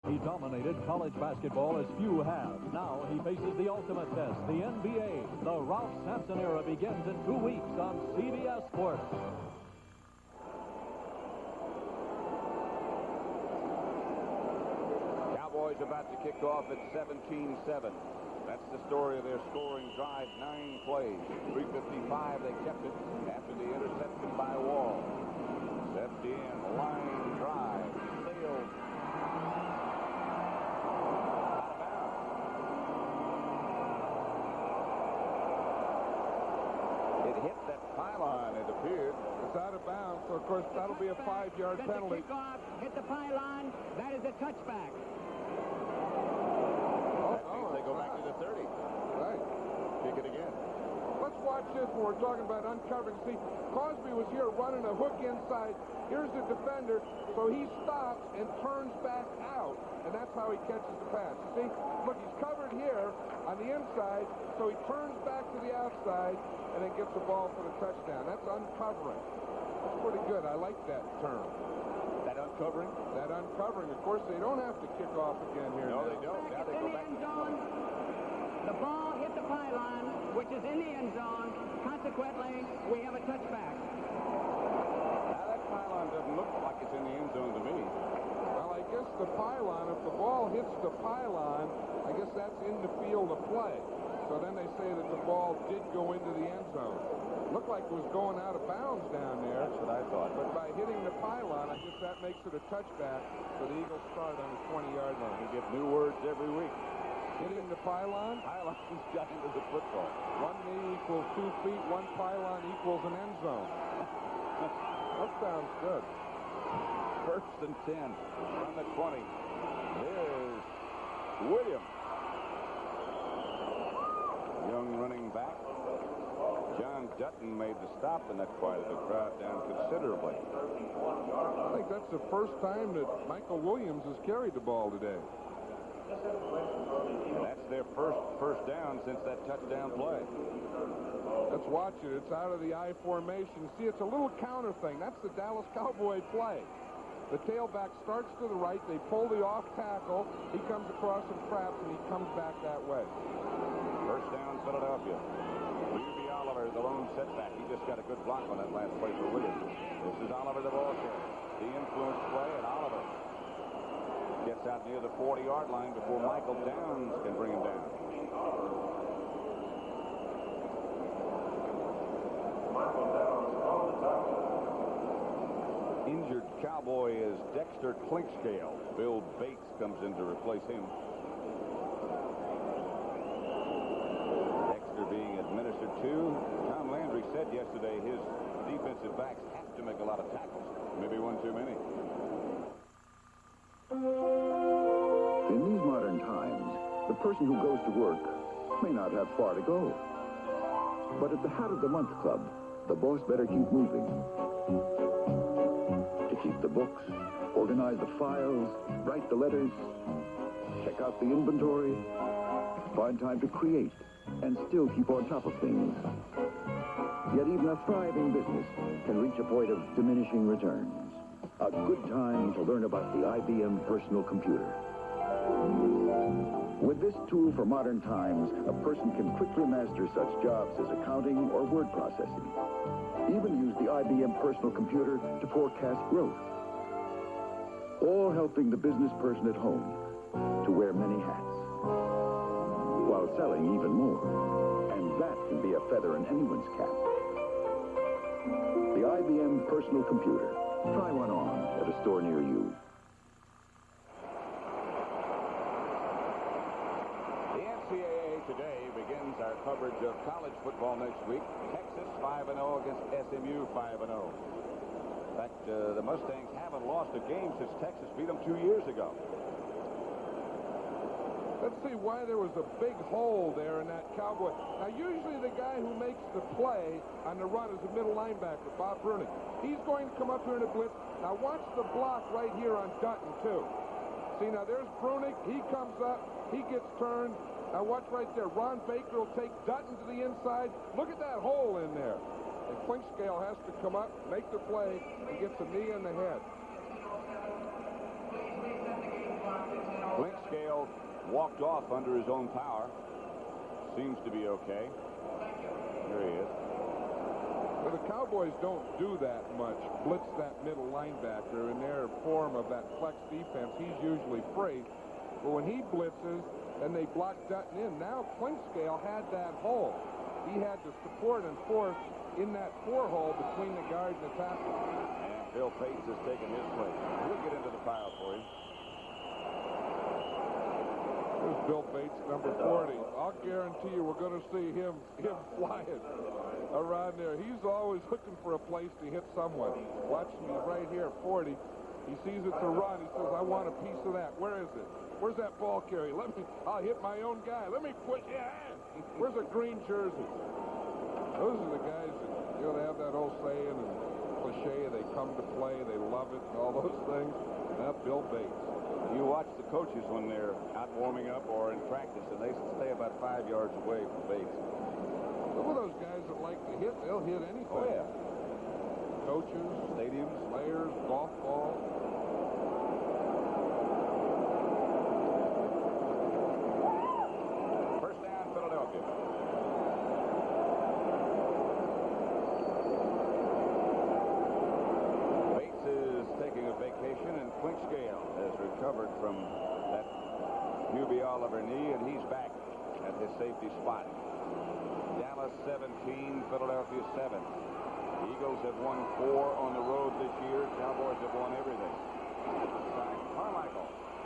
He dominated college basketball as few have. Now he faces the ultimate test, the NBA. The Ralph Sampson era begins in 2 weeks on CBS Sports. Cowboys about to kick off at 17-7. That's the story of their scoring drive, 9 plays. 3:55, they kept it after the interception by Wall. Septién, line drive, sailed out of bounds. It hit that pylon, it appeared. It's out of bounds, so of course that'll be a 5-yard penalty. The kickoff hit the pylon. That is a touchback. They go back to the 30. Right. Kick it again. Let's watch this when we're talking about uncovering. See, Cosbie was here running a hook inside. Here's the defender, so he stops and turns back out, and that's how he catches the pass. You see, look, he's covered here on the inside, so he turns back to the outside and then gets the ball for the touchdown. That's uncovering. That's pretty good. I like that term. That uncovering? That uncovering. Of course, they don't have to kick off again here. No, they don't. Now they go back to the zone. The ball hit the pylon, which is in the end zone. Consequently, we have a touchback. Now that pylon doesn't look like it's in the end zone to me. Well, I guess the pylon, if the ball hits the pylon, I guess that's in the field of play. So then they say that the ball did go into the end zone. Looked like it was going out of bounds down there. That's what I thought. But by hitting the pylon, I guess that makes it a touchback. So the Eagles start on the 20-yard line. We get new words every week. Hitting the pylon? Pylon's got into the football. 1 knee equals 2 feet. 1 pylon equals an end zone. That sounds good. 1st and 10 from the 20. There's Williams. Young running back. John Dutton made the stop, and that quieted the crowd down considerably. I think that's the first time that Michael Williams has carried the ball today. And that's their first down since that touchdown play. Let's watch it. It's out of the I formation. See, it's a little counter thing. That's the Dallas Cowboy play. The tailback starts to the right. They pull the off tackle. He comes across some traps, and he comes back that way. First down, Philadelphia. Ruby Oliver, the lone setback. He just got a good block on that last play for Williams. This is Oliver, the ball carrier. The influence play, and Oliver gets out near the 40-yard line before Michael Downs can bring him down. Injured Cowboy is Dexter Clinkscale. Bill Bates comes in to replace him. Dexter being administered to. Tom Landry said yesterday his defensive backs have to make a lot of tackles. Maybe one too many. In these modern times, the person who goes to work may not have far to go. But at the Hat of the Month Club, the boss better keep moving. To keep the books, organize the files, write the letters, check out the inventory, find time to create, and still keep on top of things. Yet even a thriving business can reach a point of diminishing returns. A good time to learn about the IBM personal computer. With this tool for modern times, a person can quickly master such jobs as accounting or word processing. Even use the IBM personal computer to forecast growth. All helping the business person at home to wear many hats, while selling even more. And that can be a feather in anyone's cap. The IBM personal computer. Try one on at a store near you. The NCAA today begins our coverage of college football next week. Texas 5-0 against SMU 5-0. In fact, the Mustangs haven't lost a game since Texas beat them 2 years ago. Let's see why there was a big hole there in that Cowboy. Now, usually the guy who makes the play on the run is the middle linebacker, Bob Bruning. He's going to come up here in a blitz. Now, watch the block right here on Dutton, too. See, now, there's Bruning. He comes up. He gets turned. Now, watch right there. Ron Baker will take Dutton to the inside. Look at that hole in there. And Clinkscale has to come up, make the play, and gets a knee in the head. Clint Scale walked off under his own power. Seems to be okay. There he is. Well, the Cowboys don't do that much. Blitz that middle linebacker in their form of that flex defense. He's usually free. But when he blitzes and they block Dutton in, now Clint Scale had that hole. He had to support and force in that 4 hole between the guard and the tackle. And Bill Bates has taken his place. He'll get into the pile for you. There's Bill Bates, number 40. I'll guarantee you we're going to see him flying around there. He's always looking for a place to hit someone. Watch me right here, 40. He sees it's a run. He says, I want a piece of that. Where is it? Where's that ball carry? I'll hit my own guy. Let me put, yeah. Where's a green jersey? Those are the guys that, they have that old saying and cliche, they come to play, they love it, and all those things. That's Bill Bates. You watch the coaches when they're out warming up or in practice, and they stay about 5 yards away from Bates. Some of those guys that like to hit, they'll hit anything. Oh, yeah. Coaches, Stadiums, players, golf ball. First down, Philadelphia. Bates is taking a vacation, and Clint Scale has recovered from that Hubie Oliver knee, and he's back at his safety spot. Dallas 17, Philadelphia 7. The Eagles have won 4 on the road this year. Cowboys have won everything.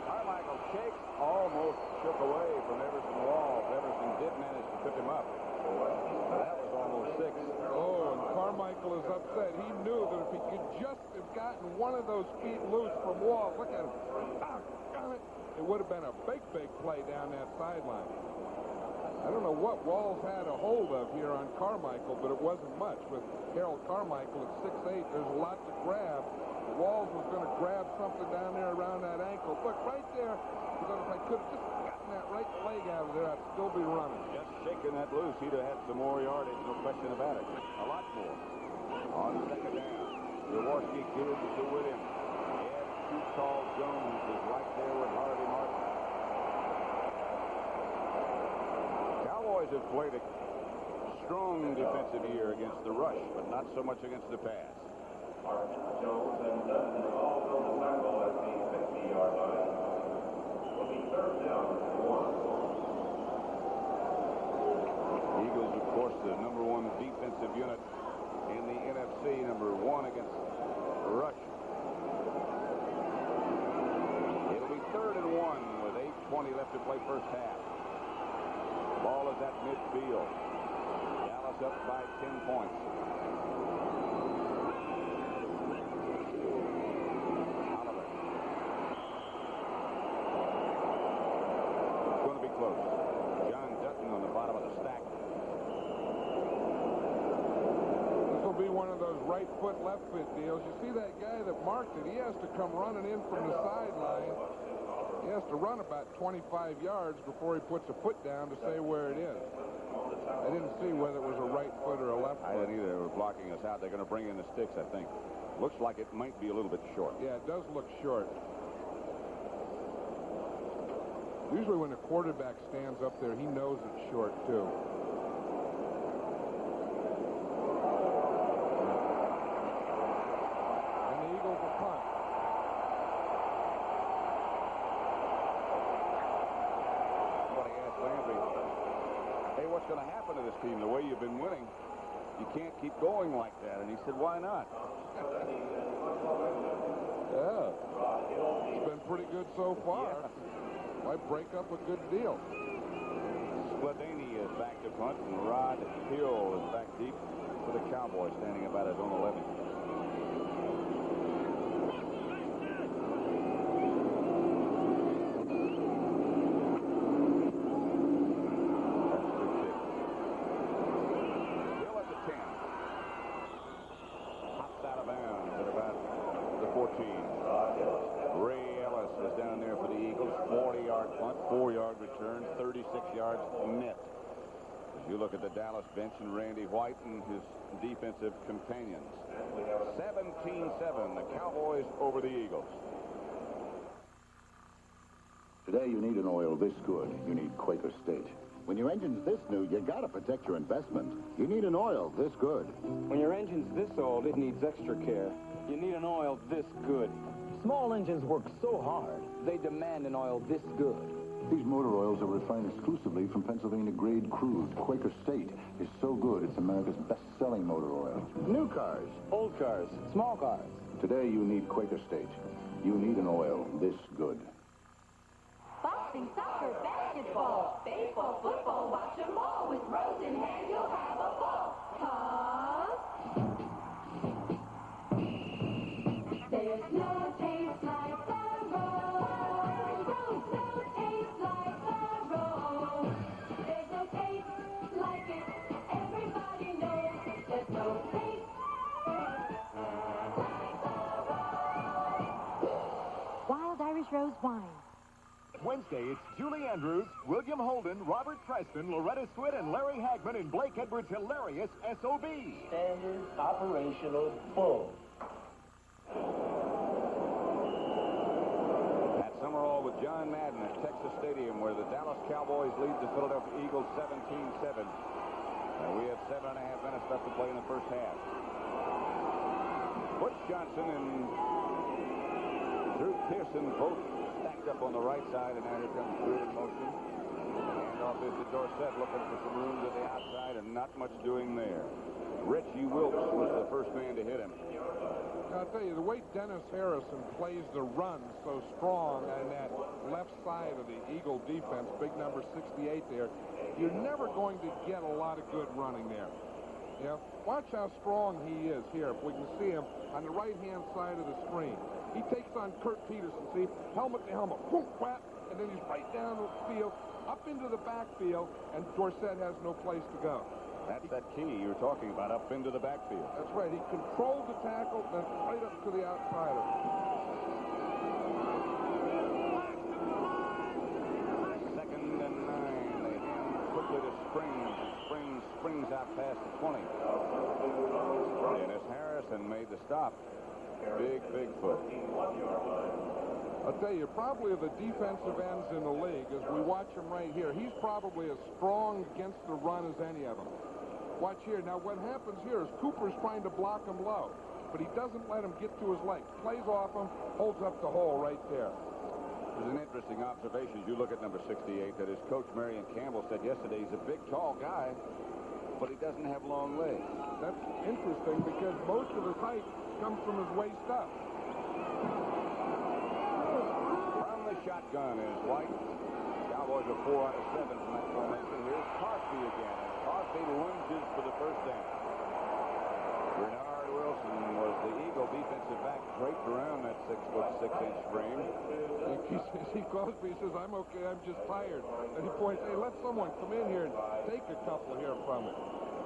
Carmichael shakes, almost shook away from Everson Wall. Everson did manage to pick him up. That was almost 6. Oh, and Carmichael is upset. He knew that if he could just have gotten one of those feet loose from Wall, look at him. Got it. It would have been a big play down that sideline. I don't know what Walls had a hold of here on Carmichael, but it wasn't much. With Harold Carmichael at 6'8", there's a lot to grab. Walls was going to grab something down there around that ankle. Look, right there, because if I could have just gotten that right leg out of there, I'd still be running. Just shaking that loose, he'd have had some more yardage, no question about it. A lot more. On second down, Jaworski gives to Williams. Ed Too-Tall Jones is right there with Harvey Martin. Cowboys have played a strong defensive year against the rush, but not so much against the pass. Jones and Dutton also the tackle at the 50-yard line. Will be third down and 1. Eagles, of course, the number 1 defensive unit in the NFC, number 1 against the rush. It'll be third and 1 with 8:20 left to play first half. Ball is at midfield. Dallas up by 10 points. Close. John Dutton on the bottom of the stack. This will be one of those right foot, left foot deals. You see that guy that marked it, he has to come running in from the sideline. He has to run about 25 yards before he puts a foot down to say where it is. I didn't see whether it was a right foot or a left foot. I didn't either. They were blocking us out. They're going to bring in the sticks, I think. Looks like it might be a little bit short. Yeah, it does look short. Usually when a quarterback stands up there, he knows it's short, too. And the Eagles will punt. Somebody asked Landry, hey, what's going to happen to this team? The way you've been winning, you can't keep going like that. And he said, why not? Yeah. It's been pretty good so far. Yeah. Might break up a good deal. Spladany is back to punt, and Rod Hill is back deep for the Cowboys, standing about his own 11. Hill at the 10. Hops out of bounds at about the 14. Ray Ellis is down there for the Eagles. 40-yard punt, 4-yard return, 36 yards net. As you look at the Dallas bench and Randy White and his defensive companions. 17-7, the Cowboys over the Eagles. Today, you need an oil this good. You need Quaker State. When your engine's this new, you gotta protect your investment. You need an oil this good. When your engine's this old, it needs extra care. You need an oil this good. Small engines work so hard, they demand an oil this good. These motor oils are refined exclusively from Pennsylvania-grade crude. Quaker State is so good, it's America's best-selling motor oil. New cars, Old cars, small cars. today you need Quaker State. You need an oil this good. Boxing, soccer, basketball, baseball, football, watch them all. With Rose in hand, you'll have a ball. 'Cause there's no taste like the Rose. Rose, no taste like the Rose. There's no taste like it. Everybody knows there's no taste like the Rose. Wild Irish Rose wine. Wednesday, it's Julie Andrews, William Holden, Robert Preston, Loretta Swit, and Larry Hagman in Blake Edwards' hilarious S.O.B. Standard operational bull. At Summerall with John Madden at Texas Stadium, where the Dallas Cowboys lead the Philadelphia Eagles 17-7. And we have 7.5 minutes left to play in the first half. Butch Johnson and Drew Pearson both stacked up on the right side, and now here comes Drew in motion. Handoff is to Dorsett, looking for some room to the outside, and not much doing there. Richie Wilkes was the first man to hit him. I'll tell you, the way Dennis Harrison plays the run so strong on that left side of the Eagle defense, big number 68 there, you're never going to get a lot of good running there. You know, watch how strong he is here. If we can see him on the right-hand side of the screen. He takes on Kurt Peterson, see, helmet to helmet, boom, whap, and then he's right down the field, up into the backfield, and Dorsett has no place to go. That's that key you were talking about, up into the backfield. That's right. He controlled the tackle, then right up to the outside of it. Second and 9. They hand quickly to Springs. Springs out past the 20. Dennis Harrison made the stop. Big foot. I'll tell you, probably of the defensive ends in the league, as we watch him right here, he's probably as strong against the run as any of them. Watch here. Now, what happens here is Cooper's trying to block him low, but he doesn't let him get to his legs. Plays off him, holds up the hole right there. There's an interesting observation as you look at number 68 that his coach, Marion Campbell, said yesterday he's a big, tall guy, but he doesn't have long legs. That's interesting because most of his height comes from his waist up. From the shotgun is White. Cowboys are 4 out of 7 from that formation. Here's Cosbie again. And Cosbie lunges for the first down. Bernard Wilson was the Eagle defensive back draped around that 6'6" frame. He Cosbie says, I'm okay, I'm just tired. And he points, hey, let someone come in here and take a couple here from it.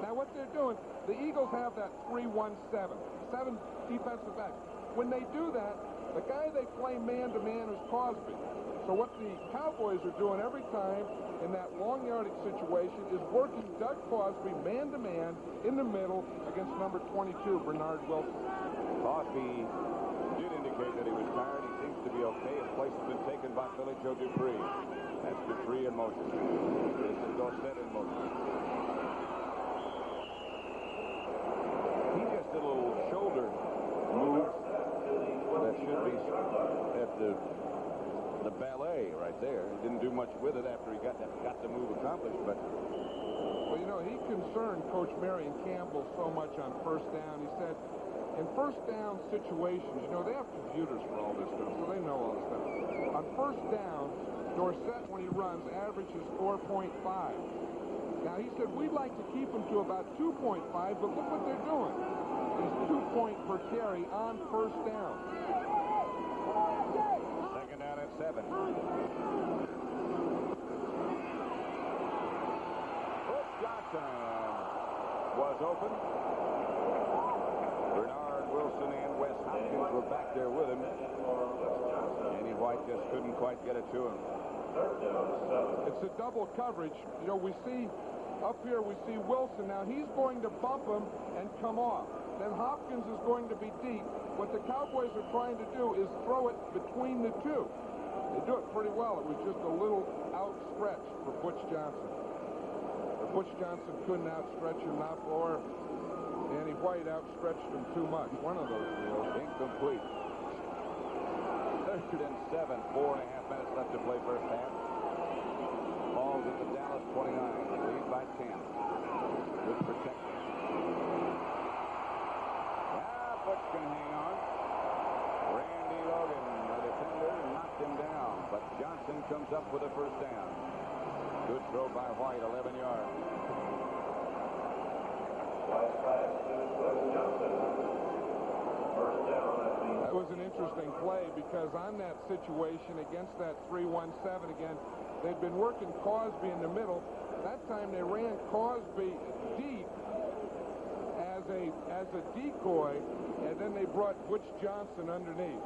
Now what they're doing, the Eagles have that 3-1-7. 7 defensive backs. When they do that, the guy they play man-to-man is Cosbie. So what the Cowboys are doing every time in that long yardage situation is working Doug Cosbie man-to-man in the middle against number 22, Bernard Wilson. Cosbie did indicate that he was tired. He seems to be okay. His place has been taken by Philly Joe Dupree. That's Dupree in motion. This is Dorsett in motion. He just did a little shoulder move that should be at the ballet right there. He didn't do much with it after he got the move accomplished, but well, you know, he concerned Coach Marion Campbell so much on first down. He said, in first down situations, you know, they have computers for all this stuff, so they know all this stuff. On first down, Dorsett, when he runs, averages 4.5. Now, he said, we'd like to keep him to about 2.5, but look what they're doing. He's 2 points per carry on first down. second down at 7. Butch Johnson was open. Bernard Wilson and Wes Hopkins were back there with him. Danny White just couldn't quite get it to him. It's a double coverage. You know, we see up here, we see Wilson. Now, he's going to bump him and come off. Then Hopkins is going to be deep. What the Cowboys are trying to do is throw it between the two. They do it pretty well. It was just a little outstretched for Butch Johnson. But Butch Johnson couldn't outstretch him, not for Danny White outstretched him too much. One of those deals. Incomplete. 3rd and 7, 4.5 minutes left to play first half. Ball's at the Dallas 29, lead by 10. Good protection. Now Butch can hang on. Randy Logan, the defender, knocked him down, but Johnson comes up with a first down. Good throw by White, 11 yards. That was an interesting play because on that situation against that 3-1-7 again, they'd been working Cosbie in the middle. That time they ran Cosbie deep as a decoy, and then they brought Butch Johnson underneath.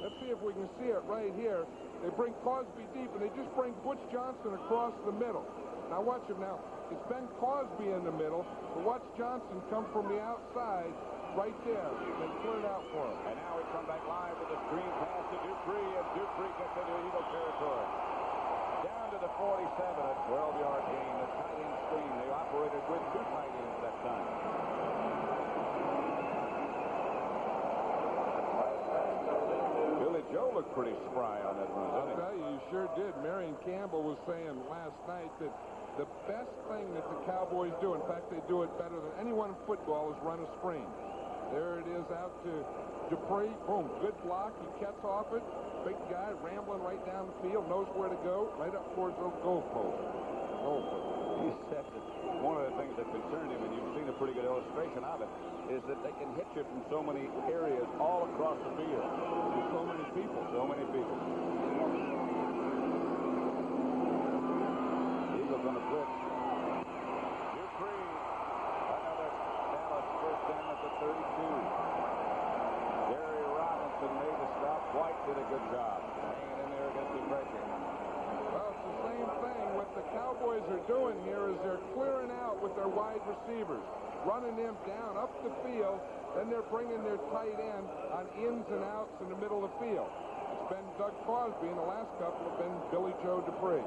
Let's see if we can see it right here. They bring Cosbie deep, and they just bring Butch Johnson across the middle. Now watch him now. It's Ben Cosbie in the middle, but watch Johnson come from the outside right there. They cleared out for him. And now we come back live with a screen pass to Dupree, and Dupree gets into Eagle territory. Down to the 47, a 12-yard gain. The tight end screen. They operated with 2 tight ends that time. Billy Joe looked pretty spry on that run, I'll didn't he? tell you, you sure did. Marion Campbell was saying last night that the best thing that the Cowboys do, in fact, they do it better than anyone in football, is run a screen. There it is out to Dupree. Boom, good block. He cuts off it. Big guy rambling right down the field, knows where to go, right up towards the goal post. He said that one of the things that concerned him, and you've seen a pretty good illustration of it, is that they can hit you from so many areas all across the field. There's so many people. So many people. Eagles on the blitz. Dupree. Another Dallas first down at the 32. Gary Robinson made the stop. White did a good job hanging in there against the pressure. Well, it's the same thing. What the Cowboys are doing here is they're clearing out with their wide receivers, running them down up the field, then they're bringing their tight end on ins and outs in the middle of the field. It's been Doug Cosbie, and the last couple have been Billy Joe Dupree.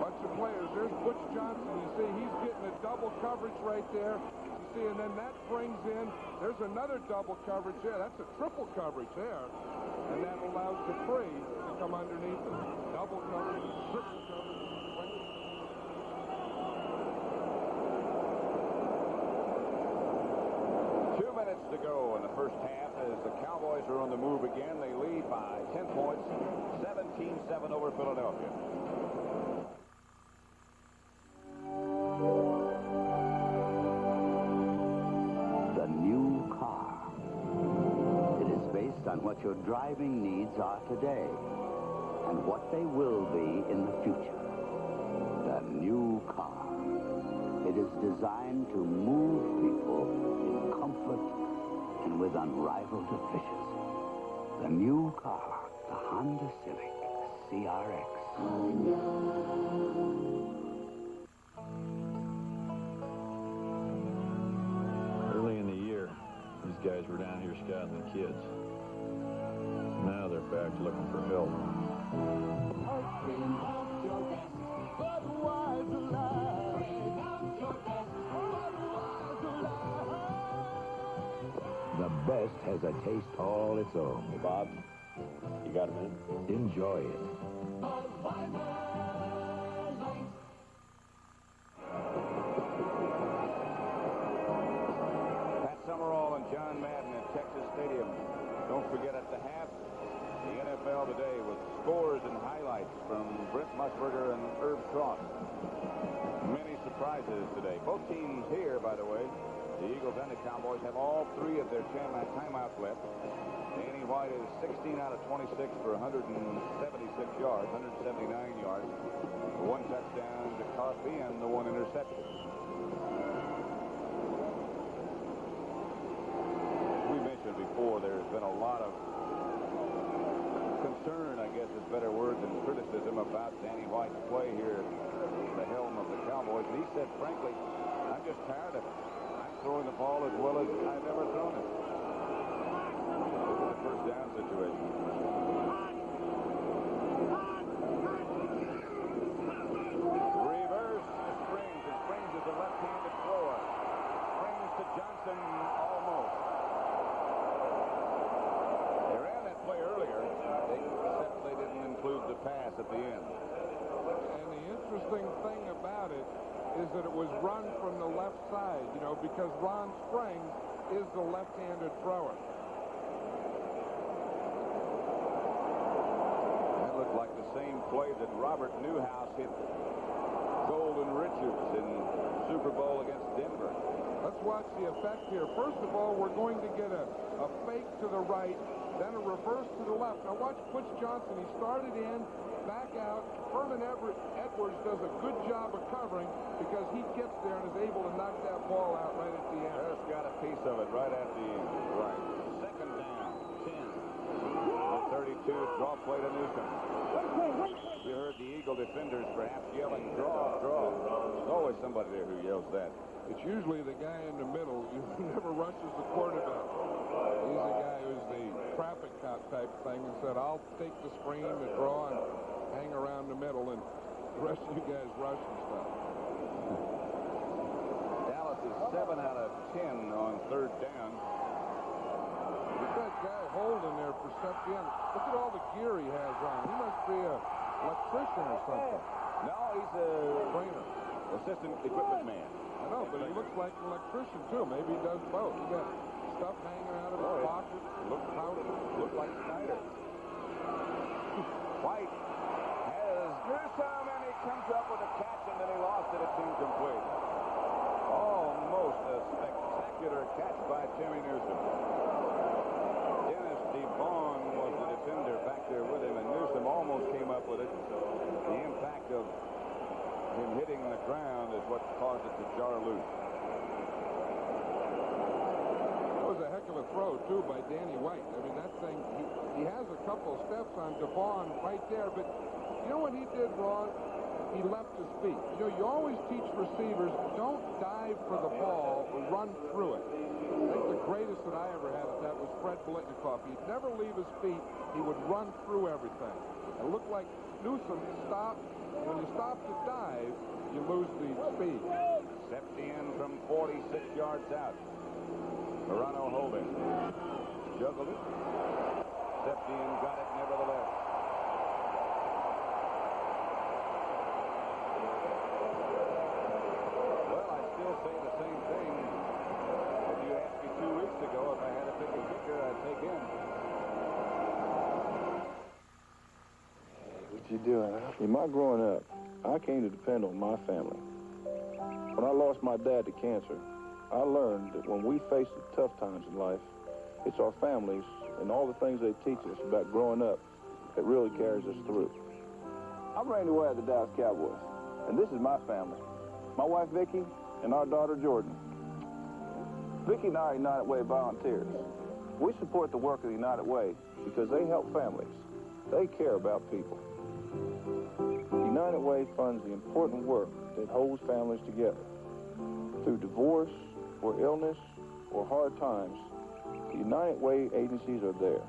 Bunch of players. There's Butch Johnson. You see, he's getting a double coverage right there. You see, and then that brings in, there's another double coverage there. That's a triple coverage there. And that allows Dupree to come underneath him. Double coverage, triple coverage. 2 minutes to go in the first half as the Cowboys are on the move again. They lead by 10 points, 17-7 over Philadelphia. The new car. It is based on what your driving needs are today and what they will be in the future. The new car. It is designed to move people in comfort and with unrivaled efficiency. The new car, the Honda Civic CRX. Early in the year, these guys were down here scouting the kids. Now they're back looking for help. The best has a taste all its own. Hey, Bob, you got a minute? Enjoy it. Pat Summerall and John Madden at Texas Stadium. Don't forget at the half, the NFL Today with scores and highlights from Brent Musburger and Herb Cross. Many surprises today. Both teams here, by the way, the Eagles and the Cowboys, have all 3 of their timeouts left. Danny White is 16 out of 26 for 176 yards, 179 yards. 1 touchdown to Cosbie and the 1 interception. We mentioned before there's been a lot of concern, I guess is better word than criticism, about Danny White's play here at the helm of the Cowboys. And he said, frankly, I'm just tired of it. I'm throwing the ball as well as I've ever thrown it. This is a first down situation. Reverse Springs, and Springs is a left-handed thrower. Springs to Johnson, almost. They ran that play earlier, except they didn't include the pass at the end. And the interesting thing about it is that it was run from the left side, you know, because Ron Springs is the left-handed thrower. That looked like the same play that Robert Newhouse hit Golden Richards in Super Bowl against Denver. Let's watch the effect here. First of all, we're going to get a fake to the right, then a reverse to the left. Now watch Butch Johnson. He started in, back out. Herman Edwards does a good job of covering because he gets there and is able to knock that ball out right at the end. Just got a piece of it right at the end. Right. Second down, 10. The 32, draw play to Newsome. You heard the Eagle defenders perhaps yelling, draw, draw. There's always somebody there who yells that. It's usually the guy in the middle who never rushes the quarterback. He's the guy who's the traffic cop type thing and said, I'll take the screen, the draw, and hang around the middle, and the rest of you guys rush and stuff. Dallas is 7 out of 10 on third down. Look at that guy holding there for Septién. Look at all the gear he has on. He must be an electrician or something. No, he's a trainer. Assistant equipment man. I know, but he looks like an electrician, too. Maybe he does both. He got stuff hanging out of his pocket. Looked like Snyder. White has Newsome, and he comes up with a catch, and then he lost it. It seemed complete. Almost a spectacular catch by Timmy Newsome. Dennis DeVaughn was the defender back there with him, and Newsome almost came up with it. The impact of him hitting the ground is what caused it to jar loose. That was a heck of a throw, too, by Danny White. I mean, that thing, he has a couple of steps on DeVaughn right there, but you know what he did wrong? He left his feet. You know, you always teach receivers, don't dive for the ball, run through it. I think the greatest that I ever had at that was Fred Blitnikoff. He'd never leave his feet. He would run through everything. It looked like Newsome stopped. When you stop to dive, you lose the speed. Septién from 46 yards out. Morano holding. Juggled it. Septién got it nevertheless. Well, I still say the same thing that you asked me 2 weeks ago. If I had to pick a kicker, I'd take him. What you doing, huh? In my growing up, I came to depend on my family. When I lost my dad to cancer, I learned that when we face the tough times in life, it's our families and all the things they teach us about growing up that really carries us through. I'm Randy Ware of the Dallas Cowboys, and this is my family. My wife, Vicki, and our daughter, Jordan. Vicki and I are United Way volunteers. We support the work of the United Way because they help families. They care about people. United Way funds the important work that holds families together. Through divorce, or illness, or hard times, the United Way agencies are there.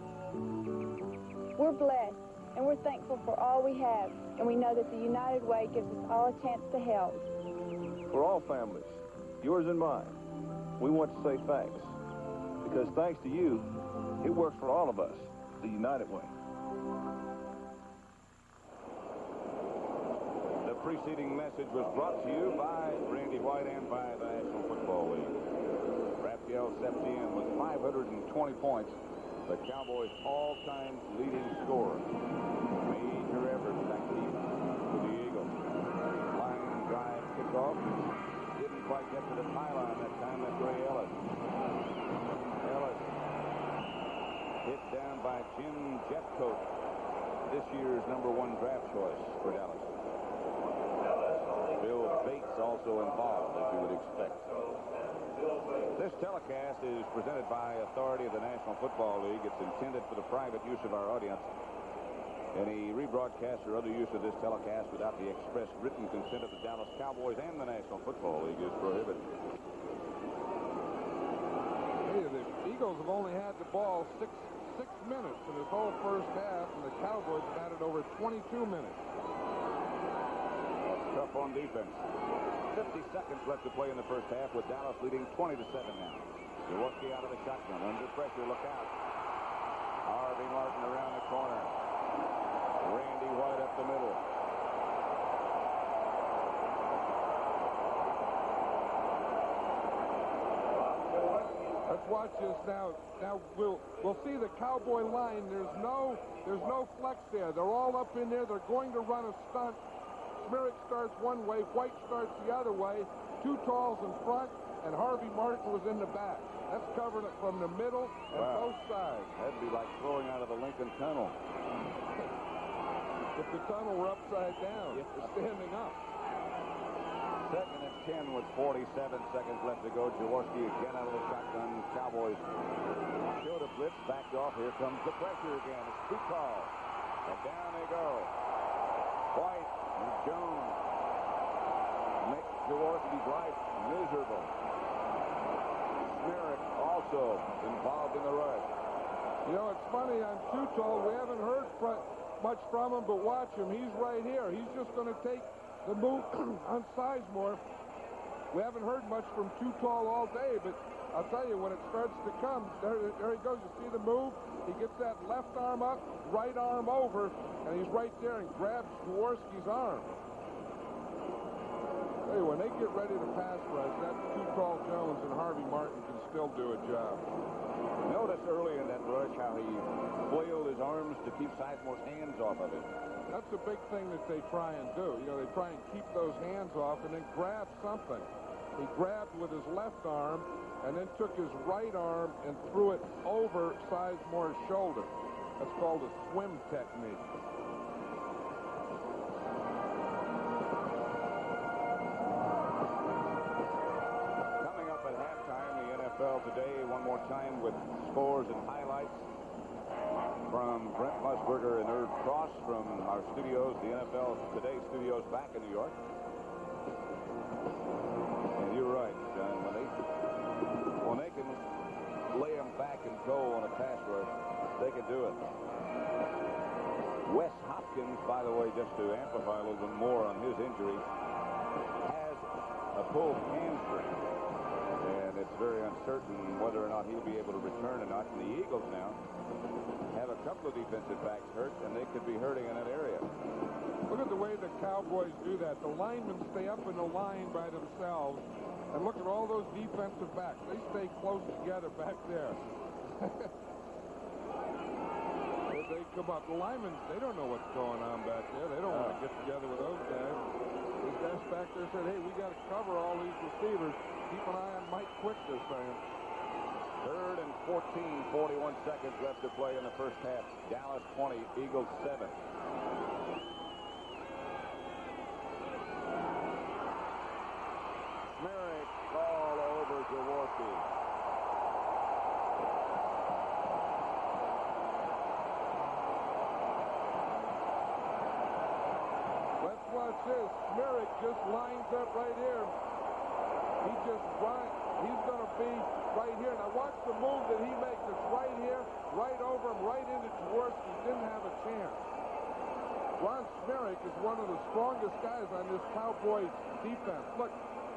We're blessed, and we're thankful for all we have, and we know that the United Way gives us all a chance to help. For all families, yours and mine, we want to say thanks. Because thanks to you, it works for all of us, the United Way. The preceding message was brought to you by Randy White and by the National Football League. Rafael Septién with 520 points, the Cowboys' all-time leading scorer. Major effort back deep to the Eagles. Line drive kickoff. Didn't quite get to the pylon that time. That's Ray Ellis. Ellis hit down by Jim Jeffcoat, this year's #1 draft choice for Dallas. Bill Bates also involved, as you would expect. This telecast is presented by authority of the National Football League. It's intended for the private use of our audience. Any rebroadcast or other use of this telecast without the express written consent of the Dallas Cowboys and the National Football League is prohibited. Hey, the Eagles have only had the ball six minutes in this whole first half, and the Cowboys have had it over 22 minutes. That's tough on defense. 50 seconds left to play in the first half with Dallas leading 20-7 now. Jaworski out of the shotgun. Under pressure, look out. Harvey Martin around the corner. Randy White up the middle. Let's watch this now. Now we'll see the Cowboy line. There's no flex there. They're all up in there. They're going to run a stunt. Smirek starts one way, White starts the other way. Two talls in front, and Harvey Martin was in the back. That's covering it from the middle and both sides. That'd be like throwing out of the Lincoln Tunnel. If the tunnel were upside down, they're standing up. Second and 10 with 47 seconds left to go. Jaworski again out of the shotgun. Cowboys showed a blitz, backed off. Here comes the pressure again. It's two calls. And down they go. White and Jones make Jaworski's life miserable. Smirek also involved in the rush. You know, it's funny, on Two-Tall, we haven't heard much from him, but watch him. He's right here. He's just going to take the move on Sizemore. We haven't heard much from Two-Tall all day, but I'll tell you, when it starts to come, there he goes. You see the move? He gets that left arm up, right arm over, and he's right there and grabs Jaworski's arm. Hey, when they get ready to pass rush, that Two-Tall Jones and Harvey Martin can still do a job. Notice early in that rush how he flailed his arms to keep Sizemore's hands off of it. That's a big thing that they try and do. You know, they try and keep those hands off and then grab something. He grabbed with his left arm and then took his right arm and threw it over Sizemore's shoulder. That's called a swim technique. Coming up at halftime, the NFL today, one more time with scores and highlights from Brent Musburger and Irv Cross from our studios, the NFL Today studios back in New York. And you're right, John, when they can lay them back and go on a pass rush, they can do it. Wes Hopkins, by the way, just to amplify a little bit more on his injury, has a pulled hamstring. And it's very uncertain whether or not he'll be able to return or not. And the Eagles now have a couple of defensive backs hurt, and they could be hurting in that area. Look at the way the Cowboys do that. The linemen stay up in the line by themselves, and look at all those defensive backs. They stay close together back there. They come up. The linemen, they don't know what's going on back there. They don't want to get together with those guys. These guys back there said, hey, we got to cover all these receivers. Keep an eye on Mike Quick, they're saying. Third and 14, 41 seconds left to play in the first half. Dallas 20, Eagles 7. Smirek all over Jaworski. Let's watch this. Smirek just lines up right here. He's going to be right here. Now watch the move that he makes. It's right here, right over him, right into Jaworski. Didn't have a chance. Ron Smirek is one of the strongest guys on this Cowboys defense. Look,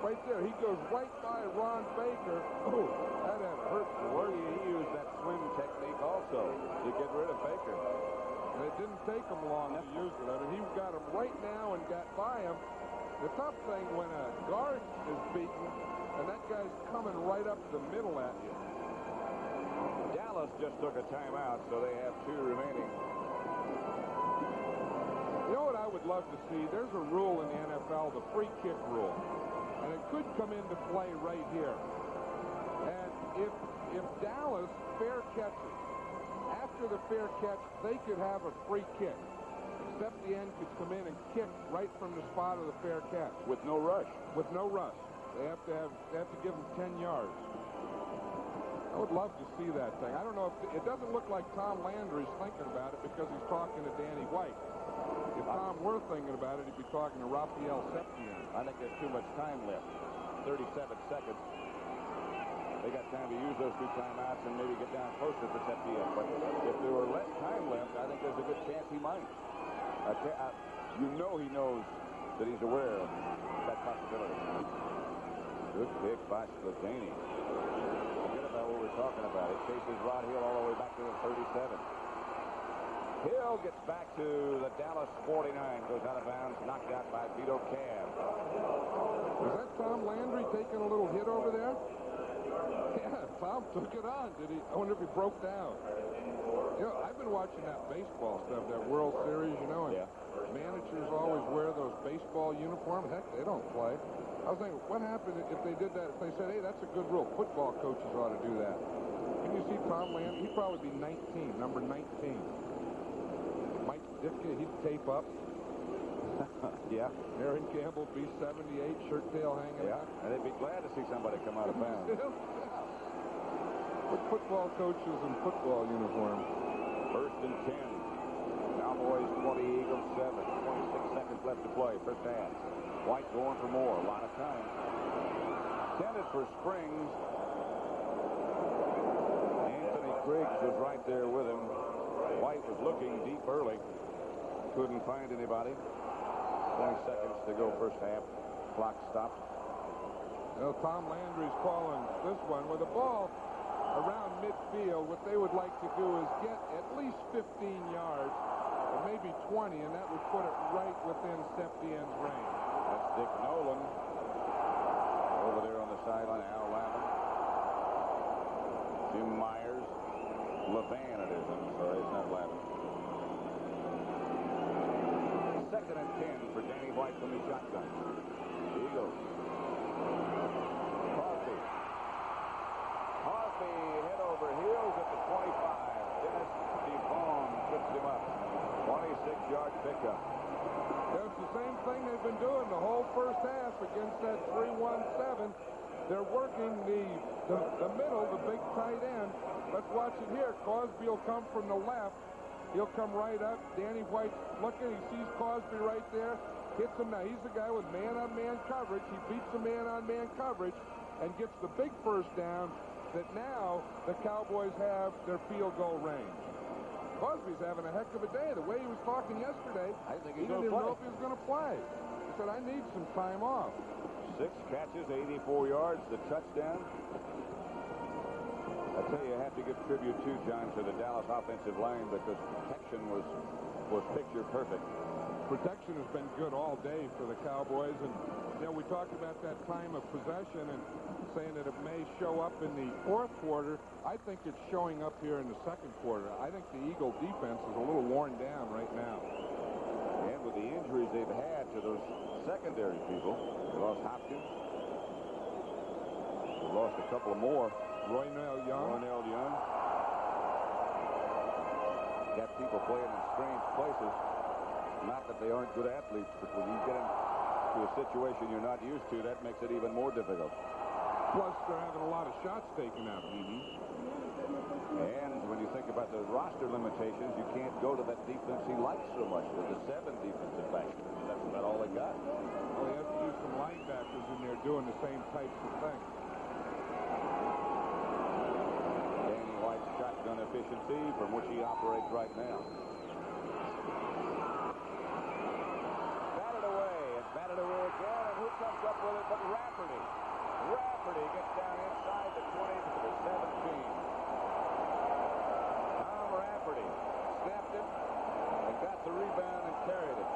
right there. He goes right by Ron Baker. Oh, that had hurt Jaworski. He used that swim technique also to get rid of Baker. And it didn't take him long to use it. I mean, he got him right now and got by him. The tough thing when a guard is beaten and that guy's coming right up the middle at you. Dallas just took a timeout, so they have 2 remaining. You know what I would love to see? There's a rule in the NFL, the free kick rule. And it could come into play right here. And if Dallas fair catches, after the fair catch, they could have a free kick. Septién could come in and kick right from the spot of the fair catch. With no rush. With no rush. They have to give him 10 yards. I would love to see that thing. I don't know if it doesn't look like Tom Landry's thinking about it because he's talking to Danny White. If Tom were thinking about it, he'd be talking to Rafael Septién. I think there's too much time left. 37 seconds. They got time to use those 2 timeouts and maybe get down closer for Septién. But if there were less time left, I think there's a good chance he might. You know he knows that he's aware of that possibility. Good pick by Septién. Forget about what we're talking about. It chases Rod Hill all the way back to the 37. Hill gets back to the Dallas 49. Goes out of bounds, knocked out by Vito Cab. Was that Tom Landry taking a little hit over there? Yeah, Tom took it on, did he? I wonder if he broke down. You know, I've been watching that baseball stuff, that World Series, you know, and managers always wear those baseball uniforms. Heck, they don't play. I was thinking, what happened if they did that? If they said, hey, that's a good rule. Football coaches ought to do that. Can you see Tom Landry? He'd probably be 19, number 19. Mike Ditka, he'd tape up. Yeah. Aaron Campbell, be 78, shirt tail hanging out. And they'd be glad to see somebody come out of bounds. With football coaches in football uniforms. 1st and 10. Cowboys 20, Eagles 7. 26 seconds left to play. First half. White going for more. A lot of time. Intended for Springs. Anthony Griggs was right there with him. White was looking deep early. Couldn't find anybody. 20 seconds to go first half. Clock stopped. Well, Tom Landry's calling this one with the ball around midfield. What they would like to do is get at least 15 yards, or maybe 20, and that would put it right within Septién's range. That's Dick Nolan over there on the sideline. Al Lavin, Jim Myers, Levan it is. I'm sorry, it's not Lavin. 2nd and 10 for Danny White from the shotgun. The Eagles. Cosbie head over heels at the 25. Dennis DeVaughn trips him up. 26-yard pickup. It's the same thing they've been doing the whole first half against that 3-1-7. They're working the middle, the big tight end. Let's watch it here. Cosbie will come from the left. He'll come right up. Danny White's looking. He sees Cosbie right there. Hits him now. He's the guy with man-on-man coverage. He beats the man-on-man coverage and gets the big first down that now the Cowboys have their field goal range. Cosby's having a heck of a day. The way he was talking yesterday, I think he didn't even know if he was going to play. He said, I need some time off. 6 catches, 84 yards, the touchdown. I tell you, I have to give tribute too, John, to the Dallas offensive line because protection was picture perfect. Protection has been good all day for the Cowboys, and you know, we talked about that time of possession and saying that it may show up in the 4th quarter. I think it's showing up here in the 2nd quarter. I think the Eagle defense is a little worn down right now. And with the injuries they've had to those secondary people, they lost Hopkins. They lost a couple of more. Roynell Young. Got people playing in strange places. Not that they aren't good athletes, but when you get into a situation you're not used to, that makes it even more difficult. Plus, they're having a lot of shots taken out of them. And when you think about the roster limitations, you can't go to that defense he likes so much. With the 7 defensive backs. That's about all they got. Well, they have to use some linebackers in there doing the same types of things. Danny White's shotgun efficiency from which he operates right now. Batted away again, and who comes up with it but Rafferty. Rafferty gets down inside the 20 to the 17. Tom Rafferty snapped it and got the rebound and carried it.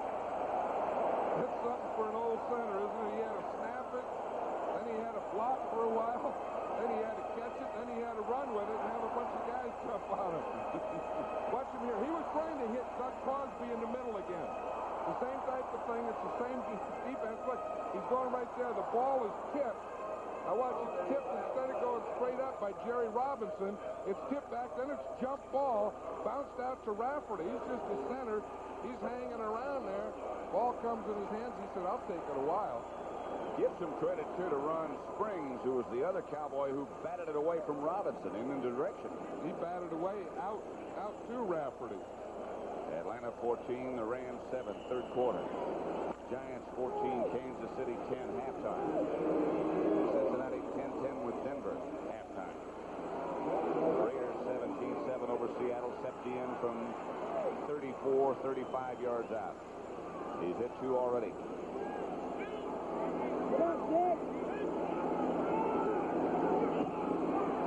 That's something for an old center, isn't it? He had to snap it, then he had to block for a while, then he had to catch it, then he had to run with it and have a bunch of guys jump on him. Watch him here. He was trying to hit Doug Cosbie in the middle again. The same type of thing. It's the same defense. Look, he's going right there. The ball is tipped. I watch it tipped instead of going straight up by Jerry Robinson. It's tipped back. Then it's jump ball. Bounced out to Rafferty. He's just a center. He's hanging around there. Ball comes in his hands. He said, I'll take it a while. Give some credit, too, to Ron Springs, who was the other Cowboy who batted it away from Robinson in the direction. He batted away out to Rafferty. Atlanta 14, the Rams 7, 3rd quarter. Giants 14, Kansas City 10, halftime. Cincinnati 10-10 with Denver, halftime. over Seattle. Septién from 34, 35 yards out. He's hit 2 already.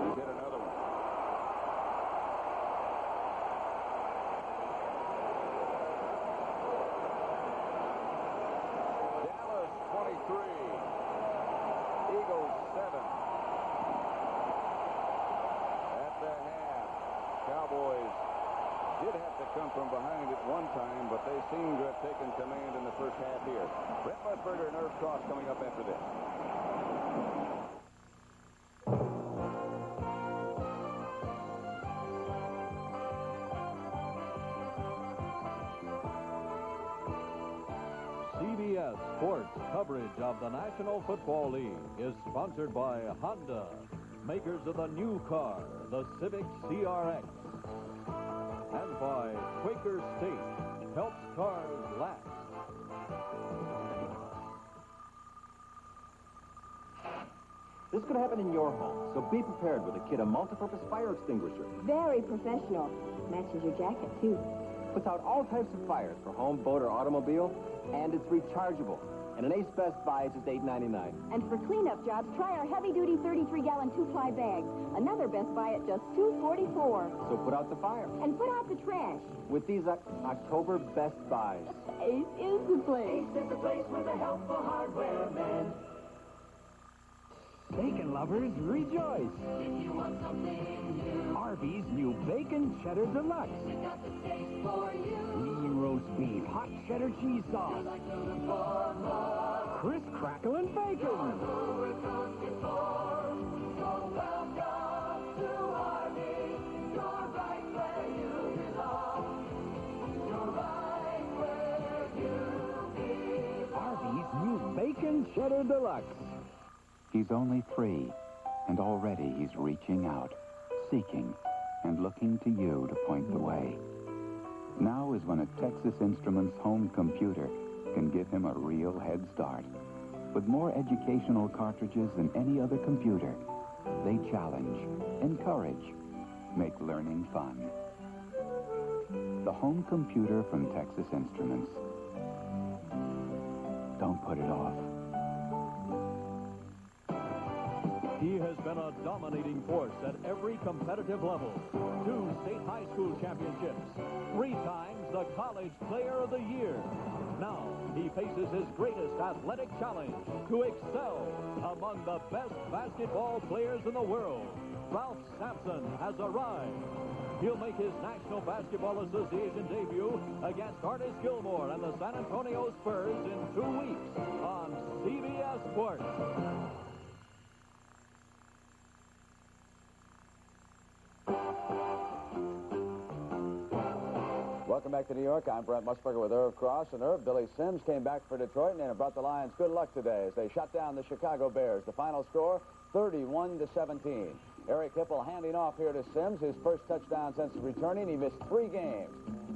He's hit another one. Dallas 23. Eagles 7. At the half, Cowboys did have to come from behind at one time, but they seem to have taken command in the first half here. Brett Musburger and Irv Cross coming up after this. CBS Sports coverage of the National Football League is sponsored by Honda, makers of the new car, the Civic CRX, and by Quaker State, helps cars last. This could happen in your home, so be prepared with a kit of multi-purpose fire extinguisher. Very professional. Matches your jacket, too. Puts out all types of fires for home, boat, or automobile, and it's rechargeable. And an Ace Best Buy is just $8.99. And for cleanup jobs, try our heavy-duty 33-gallon 2-ply bags. Another Best Buy at just $2.44. So put out the fire. And put out the trash. With these October Best Buys. Ace is the place. Ace is the place with a helpful hardware man. Bacon lovers, rejoice! If you want something new, Arby's new Bacon Cheddar Deluxe. we got the taste for you. Lean roast beef, hot cheddar cheese sauce. Like to look for more. Crisp crackling bacon. Who it goes before. So welcome to Arby's. You're right where you belong. You're right where you belong. Arby's new Bacon Cheddar Deluxe. He's only 3, and already he's reaching out, seeking, and looking to you to point the way. Now is when a Texas Instruments home computer can give him a real head start. With more educational cartridges than any other computer, they challenge, encourage, make learning fun. The home computer from Texas Instruments. Don't put it off. He has been a dominating force at every competitive level. 2 state high school championships. 3 times the College Player of the Year. Now he faces his greatest athletic challenge to excel among the best basketball players in the world. Ralph Sampson has arrived. He'll make his National Basketball Association debut against Artis Gilmore and the San Antonio Spurs in 2 weeks on CBS Sports. Welcome back to New York. I'm Brent Musburger with Irv Cross. And Irv, Billy Sims came back for Detroit and brought the Lions good luck today as they shut down the Chicago Bears. The final score, 31-17. Eric Hipple handing off here to Sims, his first touchdown since returning. He missed 3 games.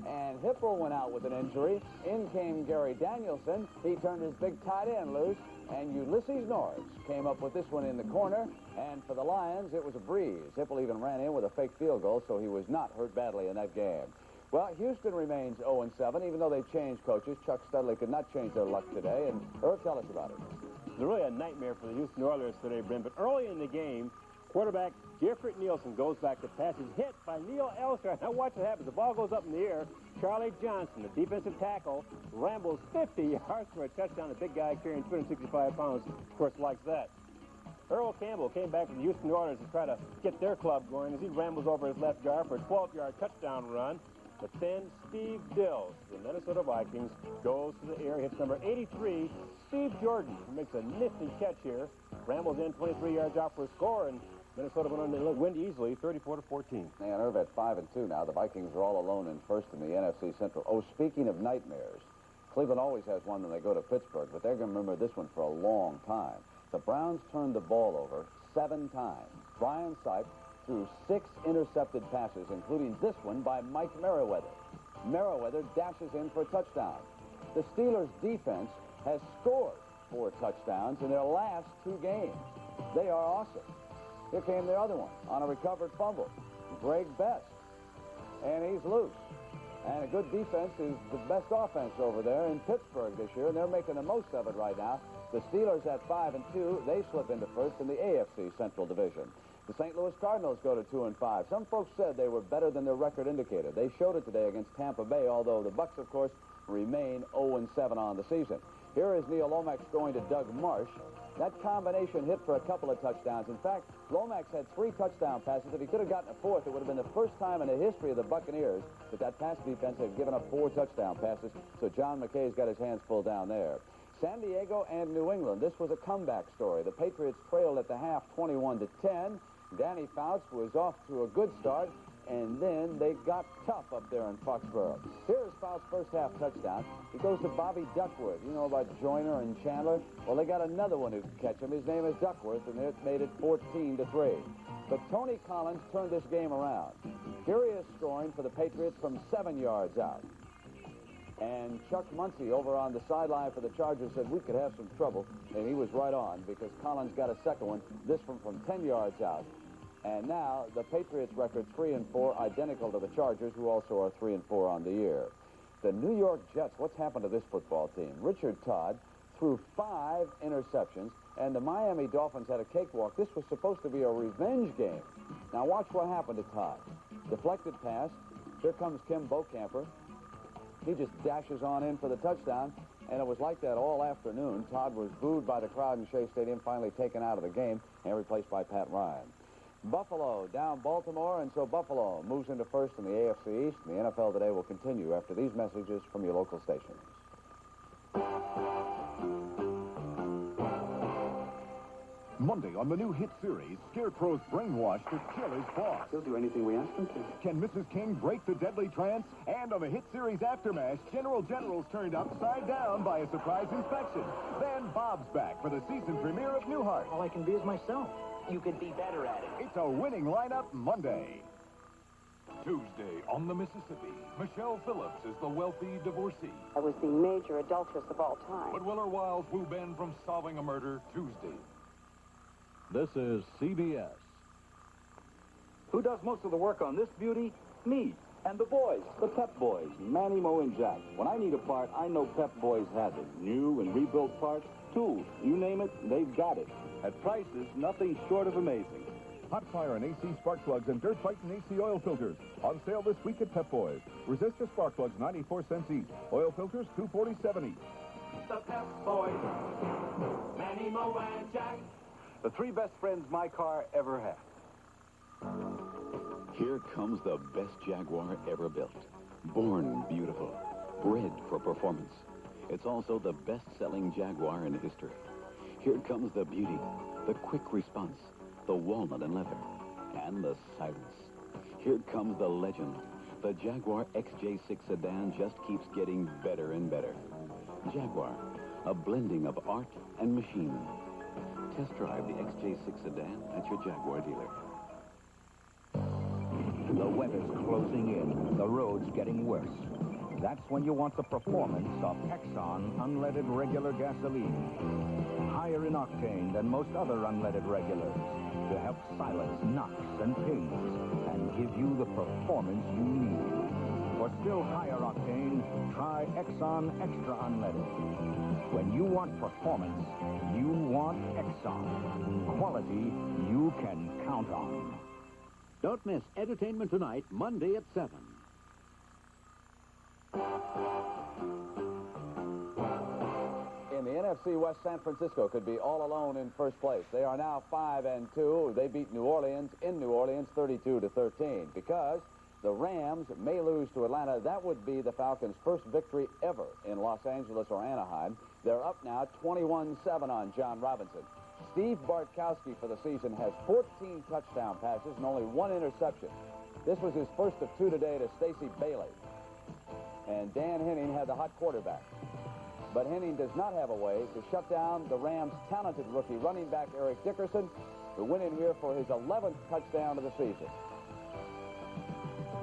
And Hipple went out with an injury. In came Gary Danielson. He turned his big tight end loose. And Ulysses Norris came up with this one in the corner. And for the Lions, it was a breeze. Hipple even ran in with a fake field goal, so he was not hurt badly in that game. Well, Houston remains 0-7, even though they've changed coaches. Chuck Studley could not change their luck today. And Irv, tell us about it. It's really a nightmare for the Houston Oilers today, Brent. But early in the game, quarterback Jeffrey Nielsen goes back to pass. Is hit by Neil Elster. Now watch what happens. The ball goes up in the air. Charlie Johnson, the defensive tackle, rambles 50 yards for a touchdown. The big guy carrying 265 pounds, of course, likes that. Earl Campbell came back from the Houston Oilers to try to get their club going as he rambles over his left guard for a 12-yard touchdown run. But then Steve Dills, the Minnesota Vikings, goes to the air, hits number 83, Steve Jordan, who makes a nifty catch here, rambles in 23 yards out for a score, and Minnesota went on to win easily, 34-14. And Irv at 5-2 now. The Vikings are all alone in first in the NFC Central. Oh, speaking of nightmares, Cleveland always has one when they go to Pittsburgh, but they're going to remember this one for a long time. The Browns turned the ball over 7 times. Brian Sipe threw 6 intercepted passes, including this one by Mike Merriweather. Merriweather dashes in for a touchdown. The Steelers' defense has scored 4 touchdowns in their last 2 games. They are awesome. Here came the other one on a recovered fumble. Greg Best things loose. And a good defense is the best offense over there in Pittsburgh this year, and they're making the most of it right now. The Steelers at 5-2, they slip into first in the AFC Central Division. The St. Louis Cardinals go to 2-5. Some folks said they were better than their record indicated. They showed it today against Tampa Bay, although the Bucs, of course, remain 0-7 on the season. Here is Neil Lomax going to Doug Marsh. That combination hit for a couple of touchdowns. In fact, Lomax had 3 touchdown passes. If he could have gotten a fourth, it would have been the first time in the history of the Buccaneers that pass defense had given up 4 touchdown passes. So John McKay's got his hands full down there. San Diego and New England. This was a comeback story. The Patriots trailed at the half 21-10. Danny Fouts was off to a good start, and then they got tough up there in Foxborough. Here's Fouts' first half touchdown. It goes to Bobby Duckworth. You know about Joyner and Chandler? Well, they got another one who could catch him. His name is Duckworth, and it made it 14-3. But Tony Collins turned this game around. Here he is scoring for the Patriots from 7 yards out. And Chuck Muncie over on the sideline for the Chargers said we could have some trouble, and he was right on because Collins got a second one, this one from 10 yards out. And now the Patriots record 3-4, identical to the Chargers, who also are 3-4 on the year. The New York Jets, what's happened to this football team? Richard Todd threw 5 interceptions, and the Miami Dolphins had a cakewalk. This was supposed to be a revenge game. Now watch what happened to Todd. Deflected pass. Here comes Kim Bocamper. He just dashes on in for the touchdown, and it was like that all afternoon. Todd was booed by the crowd in Shea Stadium, finally taken out of the game and replaced by Pat Ryan. Buffalo down Baltimore, and so Buffalo moves into first in the AFC East, and the NFL Today will continue after these messages from your local stations. Monday on the new hit series, Scarecrow's brainwashed to kill his boss. He'll do anything we ask him to. Can Mrs. King break the deadly trance? And on the hit series aftermath, General's turned upside down by a surprise inspection. Then Bob's back for the season premiere of Newhart. All I can be is myself. You could be better at it. It's a winning lineup Monday. Tuesday on the Mississippi, Michelle Phillips is the wealthy divorcee. I was the major adulteress of all time. But will her wiles woo Ben from solving a murder Tuesday? This is CBS. Who does most of the work on this beauty? Me. And the boys, the Pep Boys, Manny, Mo, and Jack. When I need a part, I know Pep Boys has it. New and rebuilt parts, tools, you name it, they've got it. At prices nothing short of amazing. Hot fire and AC spark plugs and dirt fight and AC oil filters. On sale this week at Pep Boys. Resistor spark plugs, 94 cents each. Oil filters, $2.47 each. The Pep Boys, Manny, Mo, and Jack. The 3 best friends my car ever had. Here comes the best Jaguar ever built. Born beautiful, bred for performance. It's also the best-selling Jaguar in history. Here comes the beauty, the quick response, the walnut and leather, and the silence. Here comes the legend. The Jaguar XJ6 sedan just keeps getting better and better. Jaguar, a blending of art and machine. Test drive the XJ6 sedan at your Jaguar dealer. The winter's closing in. The road's getting worse. That's when you want the performance of Exxon unleaded regular gasoline. Higher in octane than most other unleaded regulars to help silence knocks and pings and give you the performance you need. For still higher octane, try Exxon Extra Unleaded. When you want performance, you want Exxon. Quality you can count on. Don't miss Entertainment Tonight, Monday at 7. In the NFC West, San Francisco could be all alone in first place. They are now 5-2. They beat New Orleans in New Orleans 32-13 because the Rams may lose to Atlanta. That would be the Falcons' first victory ever in Los Angeles or Anaheim. They're up now 21-7 on John Robinson. Steve Bartkowski for the season has 14 touchdown passes and only 1 interception. This was his first of 2 today to Stacey Bailey. And Dan Henning had the hot quarterback. But Henning does not have a way to shut down the Rams' talented rookie running back Eric Dickerson, who went in here for his 11th touchdown of the season.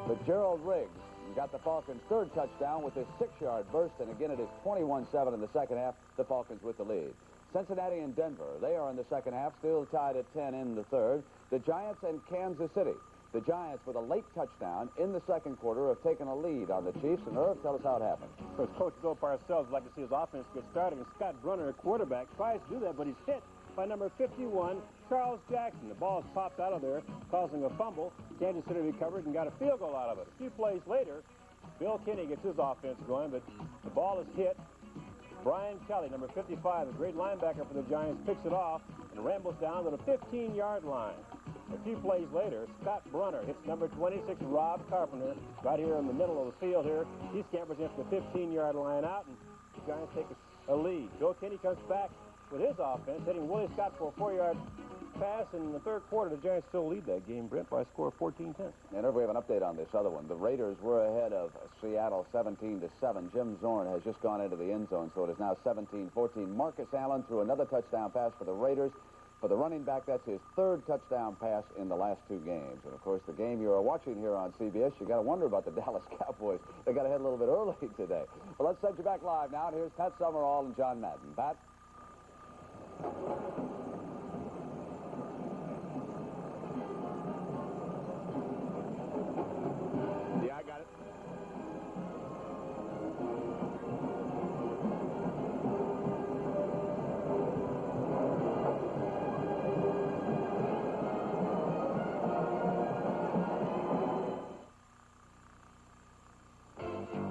But Gerald Riggs got the Falcons' 3rd touchdown with his 6-yard burst, and again it is 21-7 in the second half, the Falcons with the lead. Cincinnati and Denver, they are in the second half, still tied at 10 in the third. The Giants and Kansas City. The Giants, with a late touchdown in the second quarter, have taken a lead on the Chiefs. And Irv, tell us how it happened. Of course, Coach Bill Parcells would like to see his offense get started. And Scott Brunner, a quarterback, tries to do that, but he's hit by number 51, Charles Jackson. The ball has popped out of there, causing a fumble. Kansas City recovered and got a field goal out of it. A few plays later, Bill Kinney gets his offense going, but the ball is hit. Brian Kelly, number 55, a great linebacker for the Giants, picks it off and rambles down to the 15-yard line. A few plays later, Scott Brunner hits number 26, Rob Carpenter, right here in the middle of the field here. He scampers into the 15-yard line out, and the Giants take a lead. Bill Kinney comes back with his offense, hitting Willie Scott for a 4-yard pass. In the third quarter, the Giants still lead that game, Brent, by a score of 14-10. And we have an update on this other one. The Raiders were ahead of Seattle 17-7. Jim Zorn has just gone into the end zone, so it is now 17-14. Marcus Allen threw another touchdown pass for the Raiders. For the running back, that's his third touchdown pass in the last two games. And, of course, the game you are watching here on CBS, you got to wonder about the Dallas Cowboys. They got ahead a little bit early today. Well, let's send you back live now. And here's Pat Summerall and John Madden. Pat? Yeah, I got it.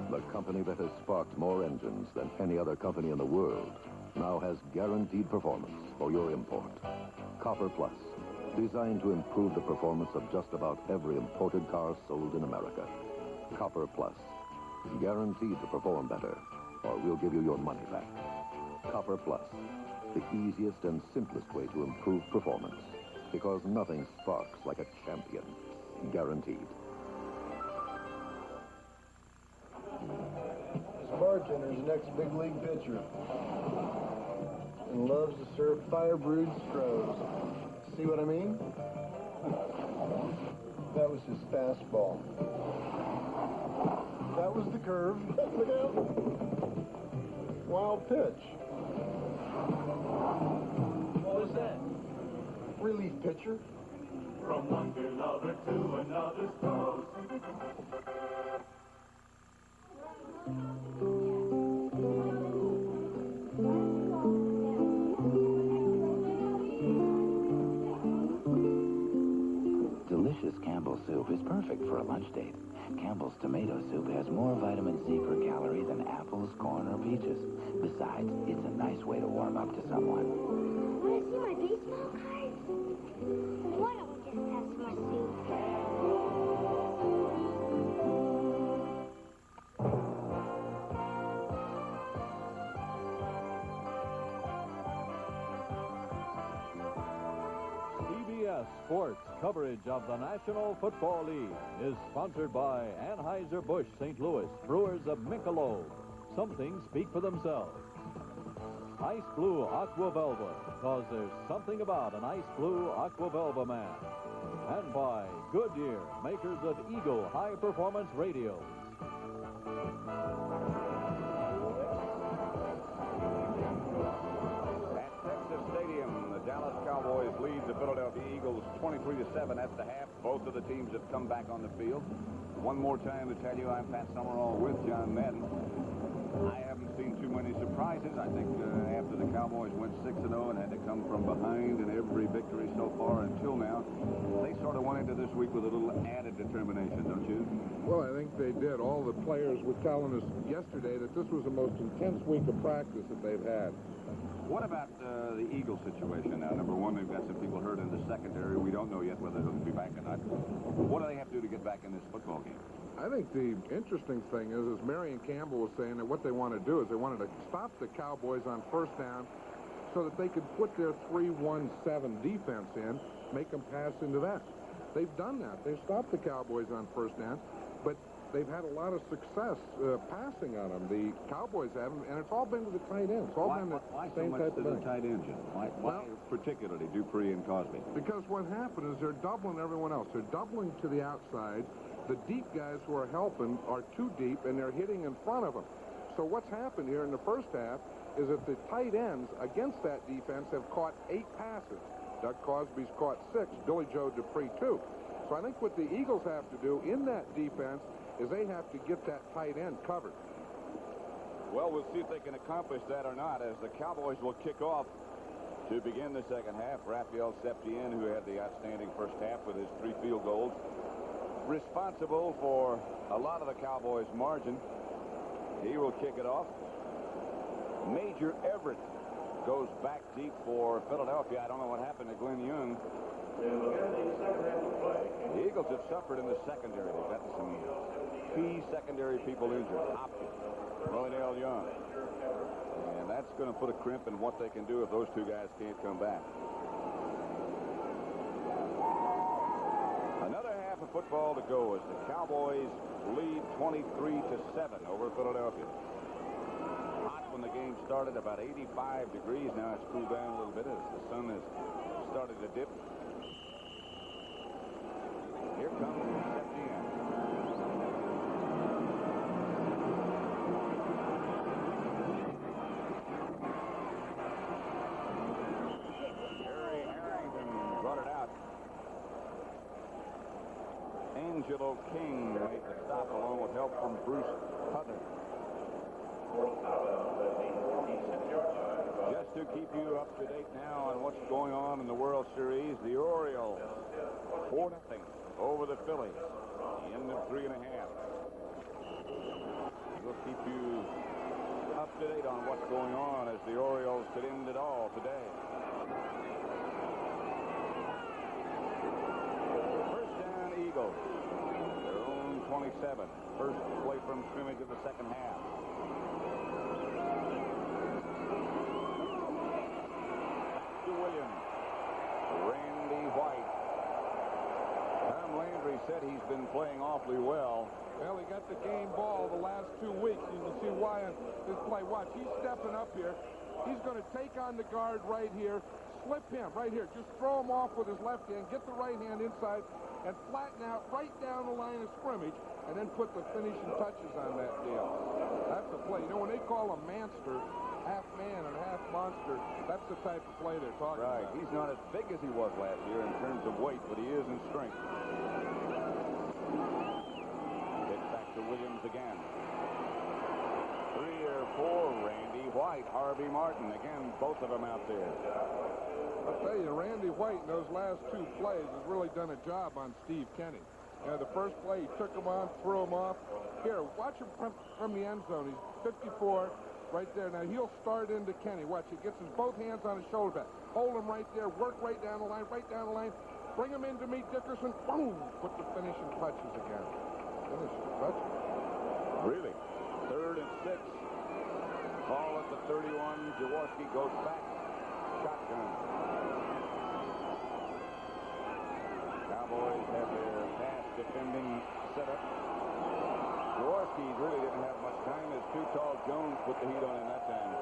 The company that has sparked more engines than any other company in the world now has guaranteed performance for your import. Copper Plus, designed to improve the performance of just about every imported car sold in America. Copper Plus, guaranteed to perform better, or we'll give you your money back. Copper Plus, the easiest and simplest way to improve performance, because nothing sparks like a champion. Guaranteed. Bartender's the next big league pitcher and loves to serve fire-brewed Strohs. See what I mean? That was his fastball. That was the curve. Look out. Wild pitch. What was that? Relief pitcher. From one beer lover to another's toast. Delicious Campbell soup is perfect for a lunch date. Campbell's tomato soup has more vitamin C per calorie than apples, corn, or peaches. Besides, it's a nice way to warm up to someone. Want to see my baseball cards? Why don't we just have some more soup? Sports coverage of the National Football League is sponsored by Anheuser-Busch St. Louis, brewers of Michelob. Some things speak for themselves. Ice Blue Aqua Velva, because there's something about an Ice Blue Aqua Velva man. And by Goodyear, makers of Eagle high-performance radios. Dallas Cowboys lead the Philadelphia Eagles 23-7 at the half. Both of the teams have come back on the field. One more time to tell you, I'm Pat Summerall with John Madden. I haven't seen too many surprises. I think after the Cowboys went 6-0 and had to come from behind in every victory so far until now, they sort of went into this week with a little added determination, don't you? Well, I think they did. All the players were telling us yesterday that this was the most intense week of practice that they've had. What about the Eagles situation now? Number one, they've got some people hurt in the secondary. We don't know yet whether they'll be back or not. What do they have to do to get back in this football game? I think the interesting thing is, as Marion Campbell was saying, that what they want to do is they wanted to stop the Cowboys on first down so that they could put their 3-1-7 defense in, make them pass into that. They've done that. They've stopped the Cowboys on first down, but they've had a lot of success passing on them. The Cowboys haven't, and it's all been to the tight ends. It's all been the same type of thing. Tight end, Jim? Why particularly Dupree and Cosbie? Because what happened is they're doubling everyone else. They're doubling to the outside. The deep guys who are helping are too deep, and they're hitting in front of them. So what's happened here in the first half is that the tight ends against that defense have caught 8 passes. Doug Cosby's caught 6. Billy Joe Dupree 2. So I think what the Eagles have to do in that defense is they have to get that tight end covered. Well, we'll see if they can accomplish that or not, as the Cowboys will kick off to begin the second half. Rafael Septién, who had the outstanding first half with his 3 field goals, responsible for a lot of the Cowboys' margin. He will kick it off. Major Everett goes back deep for Philadelphia. I don't know what happened to Glenn Young. The Eagles have suffered in the secondary. They've got some key secondary people injured. Hopkins, Roydell Young. And that's going to put a crimp in what they can do if those 2 guys can't come back. Another half of football to go as the Cowboys lead 23-7 over Philadelphia. Hot when the game started, about 85 degrees. Now it's cooled down a little bit as the sun has started to dip. Here comes Septién. Harry Harrington brought it out. Angelo King made the stop along with help from Bruce Hutter. Just to keep you up to date now on what's going on in the World Series, the Orioles 4-0 over the Phillies. The end of 3.5. We'll keep you up to date on what's going on as the Orioles could end it all today. First down, Eagles. Their own 27. First play from scrimmage of the second half. Back to Williams. Randy White. Tom Landry said he's been playing awfully well. Well, he got the game ball the last 2 weeks. You can see why on this play. Watch, he's stepping up here. He's going to take on the guard right here, slip him right here. Just throw him off with his left hand, get the right hand inside, and flatten out right down the line of scrimmage, and then put the finishing touches on that deal. That's the play. You know, when they call a manster, half man and half monster, that's the type of play they're talking about. Right. He's not as big as he was last year in terms of weight, but he is in strength. Gets back to Williams again. 3 or 4, Randy White, Harvey Martin. Again, both of them out there. I'll tell you, Randy White in those last 2 plays has really done a job on Steve Kenny. You know, the first play, he took him on, threw him off. Here, watch him from the end zone. He's 54 right there. Now, he'll start into Kenny. Watch, he gets his both hands on his shoulder back. Hold him right there, work right down the line, Bring him in to meet Dickerson. Boom! Put the finishing touches again. Finishing touches. Really? 3rd and 6. Ball at the 31. Jaworski goes back. Shotgun. Cowboys have their pass defending set up. Jaworski really didn't have much time as Too Tall Jones put the heat on him that time.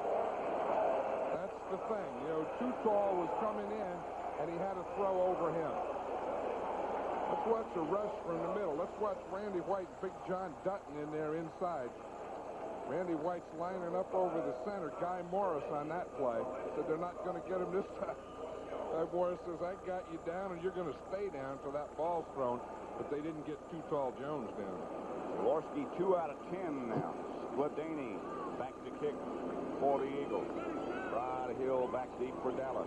That's the thing. You know, Too Tall was coming in, and he had to throw over him. Let's watch the rush from the middle. Let's watch Randy White, Big John Dutton in there inside. Randy White's lining up over the center. Guy Morris on that play. Said they're not going to get him this time. Guy Morris says, I got you down, and you're going to stay down until that ball's thrown. But they didn't get Too Tall Jones down. Jaworski 2 out of 10 now. Skladany back to kick for the Eagles. Rod Hill back deep for Dallas.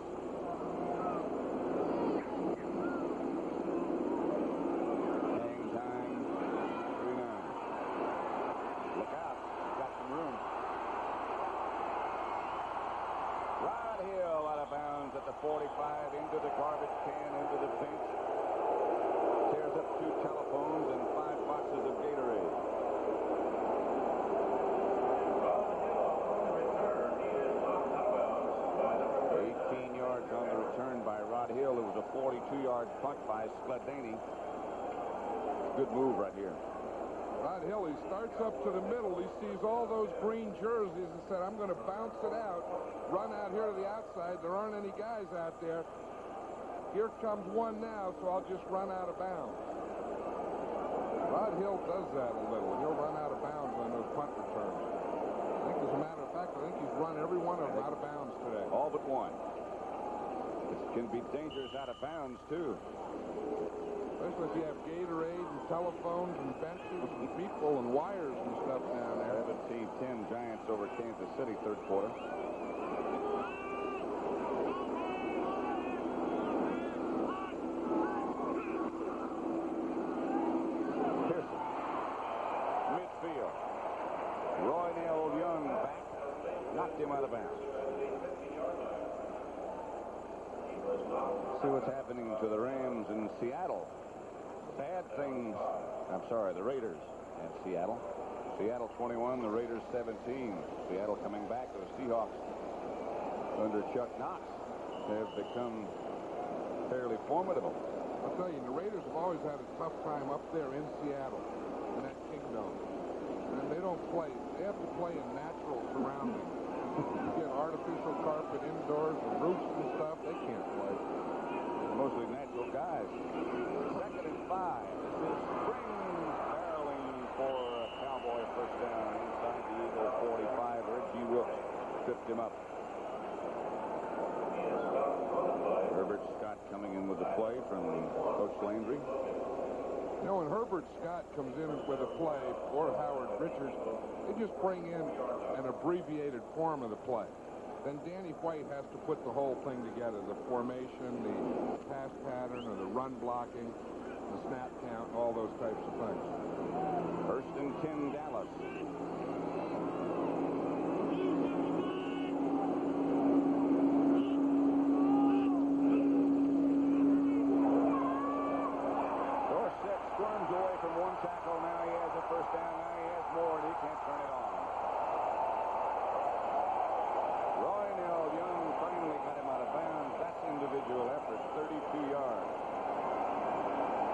Hang time, 3-9. Look out, got some room. Rod Hill out of bounds at the 45, into the garbage can, into the fence. Tears up 2 telephones and 5 boxes of Gatorade. 18 yards on the return by Rod Hill. It was a 42-yard punt by Skladany. Good move right here. Rod Hill, he starts up to the middle. He sees all those green jerseys and said, I'm going to bounce it out, run out here to the outside. There aren't any guys out there. Here comes one now, so I'll just run out of bounds. Rod Hill does that a little. He'll run out of bounds on those punt returns. I think, as a matter of fact, I think he's run every one of them out of bounds today. All but one. This can be dangerous out of bounds, too. Hey, Especially if you have Gatorade and telephones and benches and people and wires and stuff down there. 17-10 Giants over Kansas City, third quarter. Pearson. Midfield. Roy Neal Young back. Knocked him out of bounds. See what's happening to the Rams in Seattle. Bad things. I'm sorry, the Raiders at Seattle. Seattle 21, the Raiders 17. Seattle coming back. The Seahawks under Chuck Knox have become fairly formidable. I'll tell you, the Raiders have always had a tough time up there in Seattle, in that kingdom. And they don't play. They have to play in natural surroundings. You get artificial carpet indoors and roofs and stuff, they can't play. Mostly natural guys. 2nd and 5. This is Springs barreling for a Cowboy first down inside the Eagle 45. Reggie Rooks tripped him up. Herbert Scott coming in with the play from Coach Landry. You know, when Herbert Scott comes in with a play, or Howard Richards, they just bring in an abbreviated form of the play. Then Danny White has to put the whole thing together, the formation, the pass pattern, or the run blocking, the snap count, all those types of things. 1st and 10 Dallas. Dorsett squirms away from one tackle. Now he has a first down. Now he has more, and he can't turn it on. Roy Neal Young finally got him out of bounds. That's individual effort, 32 yards.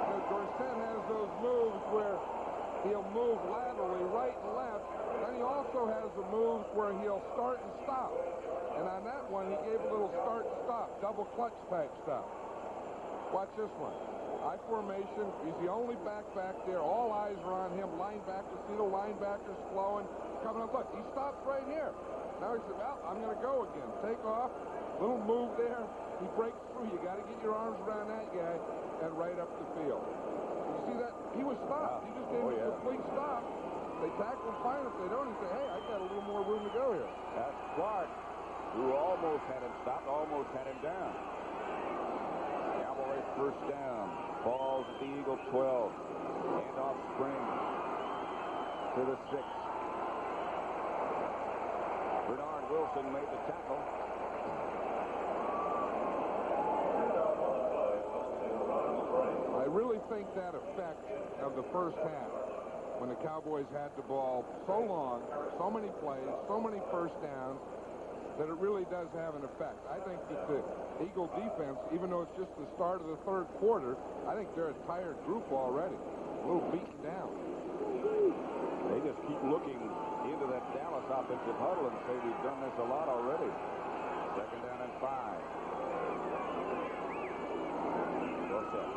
You know, Dorsett has those moves where he'll move laterally right and left. Then he also has the moves where he'll start and stop. And on that one, he gave a little start and stop, double clutch type stuff. Watch this one. I formation. He's the only back there. All eyes are on him. Linebackers, see the linebackers flowing, coming up. Look, he stops right here. Now he said, well, I'm going to go again. Take off. Little move there. He breaks through. You got to get your arms around that guy and right up the field. You see that? He was stopped. He just gave him a complete stop. They tackle him fine. If they don't, he say, hey, I got a little more room to go here. That's Clark, who almost had him stopped, almost had him down. Cowboys first down. Balls at the Eagle 12. Hand off Spring to the 6. Bernard Wilson made the tackle. I really think that effect of the first half, when the Cowboys had the ball so long, so many plays, so many first downs, that it really does have an effect. I think that the Eagle defense, even though it's just the start of the third quarter, I think they're a tired group already, a little beaten down. They just keep looking into that Dallas offensive huddle and say, we've done this a lot already. 2nd down and 5. Dorsett.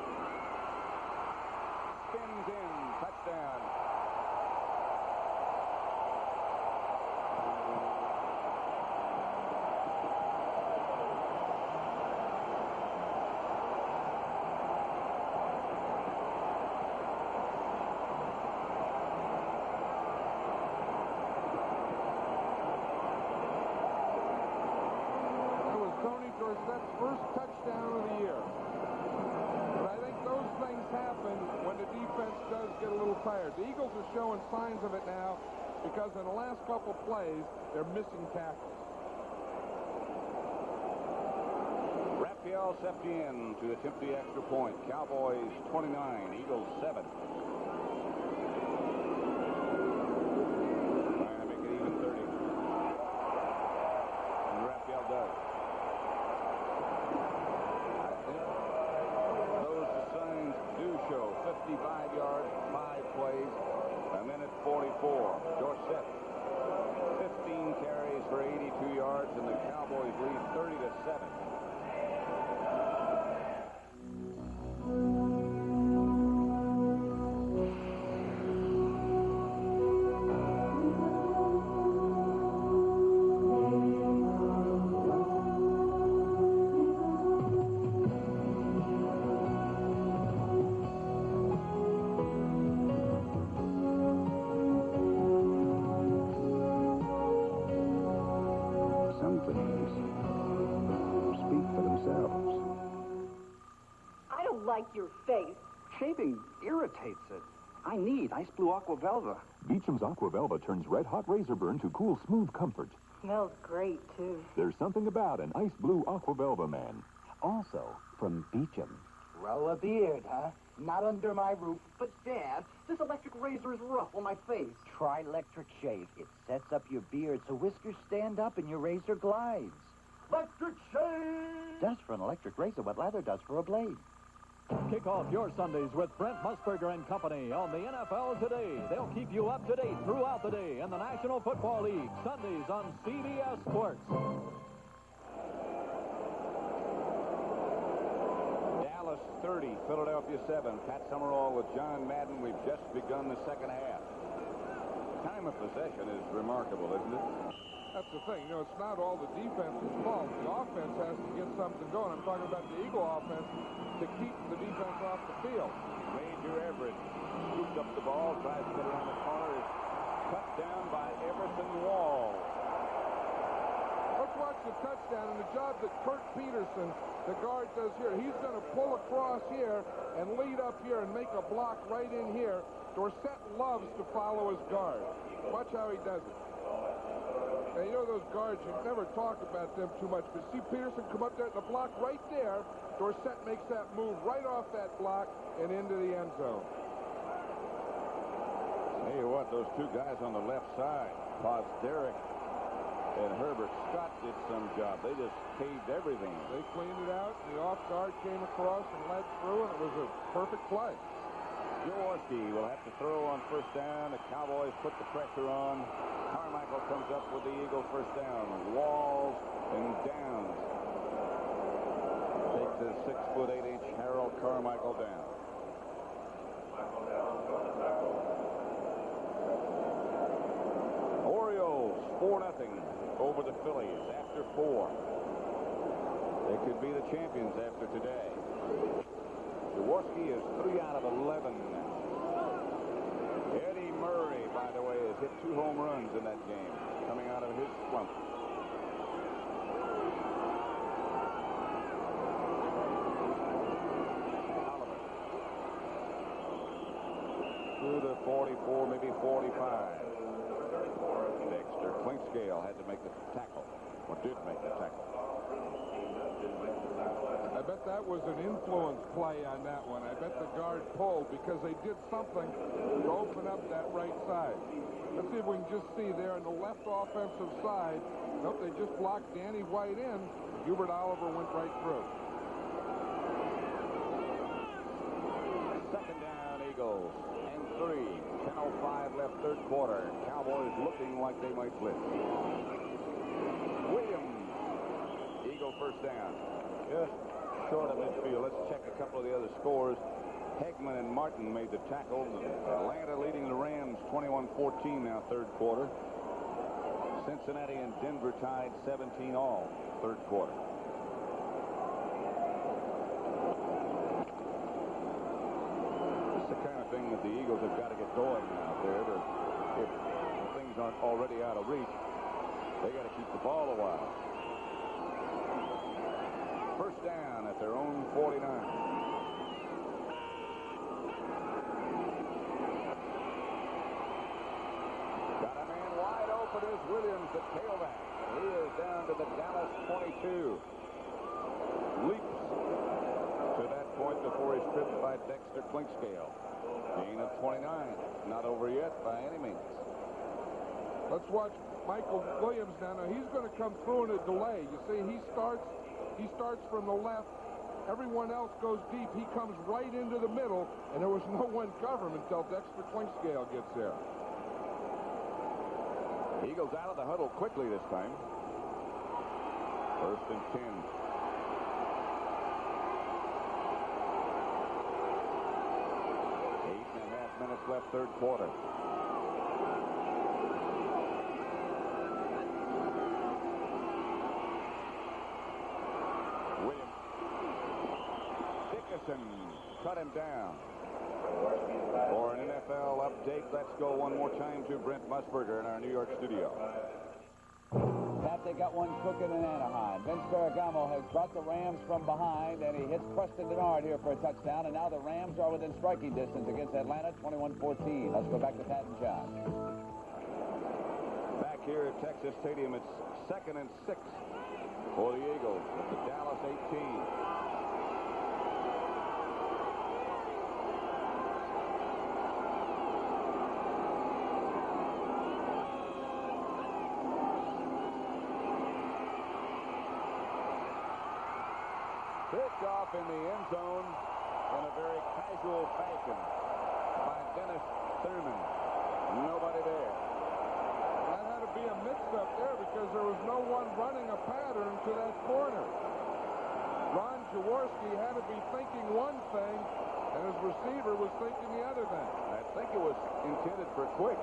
Spins in. Touchdown. Dorsett's first touchdown of the year. But I think those things happen when the defense does get a little tired. The Eagles are showing signs of it now because in the last couple plays, they're missing tackles. Rafael Septién to attempt the extra point. Cowboys 29, Eagles 7. Trying to make it even 30. And Rafael does. Show 55 yards, 5 plays, and then at 44. Dorsett, 15 carries for 82 yards, and the Cowboys lead 30-7. like your face. Shaving irritates it. I need Ice Blue Aqua Velva. Beecham's Aqua Velva turns red-hot razor burn to cool, smooth comfort. Smells great, too. There's something about an Ice Blue Aqua Velva, man. Also from Beecham. Grow a beard, huh? Not under my roof. But, Dad, this electric razor is rough on my face. Try Electric Shave. It sets up your beard so whiskers stand up and your razor glides. Electric shave! Does for an electric razor what lather does for a blade. Kick off your Sundays with Brent Musburger and Company on the NFL Today. They'll keep you up to date throughout the day in the National Football League. Sundays on CBS Sports. Dallas 30, Philadelphia 7. Pat Summerall with John Madden. We've just begun the second half. Time of possession is remarkable, isn't it? That's the thing. You know, it's not all the defense's fault. The offense has to get something going. I'm talking about the Eagle offense to keep the defense off the field. Major Everett scoops up the ball, tries to get around the corner. Is cut down by Everson Wall. Let's watch the touchdown and the job that Kurt Peterson, the guard, does here. He's going to pull across here and lead up here and make a block right in here. Dorsett loves to follow his guard. Watch how he does it. Now, you know those guards, you never talk about them too much, but see Peterson come up there at the block right there. Dorsett makes that move right off that block and into the end zone. Tell you what, those two guys on the left side, Derek and Herbert Scott, did some job. They just caved everything. They cleaned it out. The off guard came across and led through, and it was a perfect play. Jaworski will have to throw on first down. The Cowboys put the pressure on. Carmichael comes up with the Eagles first down. Walls and Downs. Takes the 6'8" Harold Carmichael down. Orioles 4-0 over the Phillies after 4. They could be the champions after today. Jaworski is 3 out of 11. Eddie Murray, by the way, has hit 2 home runs in that game, coming out of his slump. Oliver. Through the 44, maybe 45. Dexter Clinkscale had to make the tackle, or did make the tackle. I bet that was an influence play on that one. I bet the guard pulled because they did something to open up that right side. Let's see if we can just see there on the left offensive side. Nope, they just blocked Danny White in. Hubert Oliver went right through. Second down, Eagles, and 3. 10:05 left, third quarter. Cowboys looking like they might blitz. Williams, Eagle first down. Just short of midfield. Let's check a couple of the other scores. Hegman and Martin made the tackle. Atlanta leading the Rams 21-14 now, third quarter. Cincinnati and Denver tied 17 all, third quarter. This is the kind of thing that the Eagles have got to get going out there. If things aren't already out of reach, they got to keep the ball a while. First down at their own 49. Got a man wide open is Williams, the tailback. He is down to the Dallas 22. Leaps to that point before he's tripped by Dexter Clinkscale. Gain of 29. Not over yet by any means. Let's watch Michael Williams now. Now he's going to come through in a delay. You see, he starts from the left. Everyone else goes deep. He comes right into the middle, and there was no one covering him until Dexter Clinkscale gets there. Eagles out of the huddle quickly this time. First and 10. 8.5 minutes left, third quarter. Cut him down. For an NFL update, let's go one more time to Brent Musburger in our New York studio. Pat, they got one cooking in Anaheim. Vince Ferragamo has brought the Rams from behind, and he hits Preston Denard here for a touchdown, and now the Rams are within striking distance against Atlanta, 21-14. Let's go back to Pat and John. Back here at Texas Stadium, it's 2nd and 6 for the Eagles at the Dallas 18. Picked off in the end zone in a very casual fashion by Dennis Thurman. Nobody there. That had to be a mix-up there because there was no one running a pattern to that corner. Ron Jaworski had to be thinking one thing, and his receiver was thinking the other thing. I think it was intended for Quick,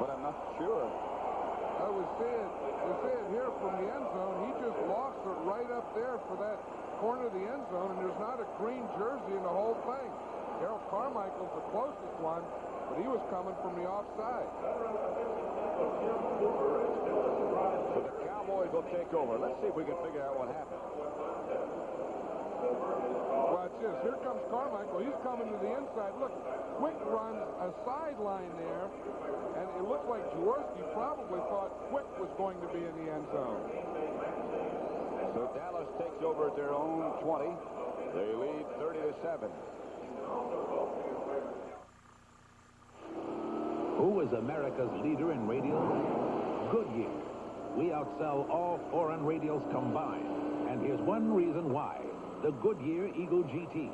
but I'm not sure. I was seeing it here from the end zone. He just lost it right up there for that corner of the end zone, and there's not a green jersey in the whole thing. Harold Carmichael's the closest one, but he was coming from the offside. So the Cowboys will take over. Let's see if we can figure out what happened. Watch this. Here comes Carmichael. He's coming to the inside. Look, Quick runs a sideline there, and it looks like Jaworski probably thought Quick was going to be in the end zone. So Dallas takes over at their own 20. They lead 30-7. Who is America's leader in radials? Goodyear. We outsell all foreign radials combined. And here's one reason why. The Goodyear Eagle GT.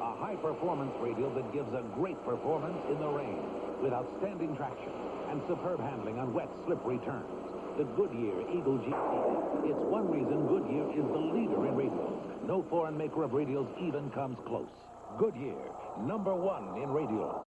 A high-performance radial that gives a great performance in the rain with outstanding traction and superb handling on wet, slippery turns. The Goodyear Eagle GT. It's one reason Goodyear is the leader in radials. No foreign maker of radials even comes close. Goodyear, #1 in radials.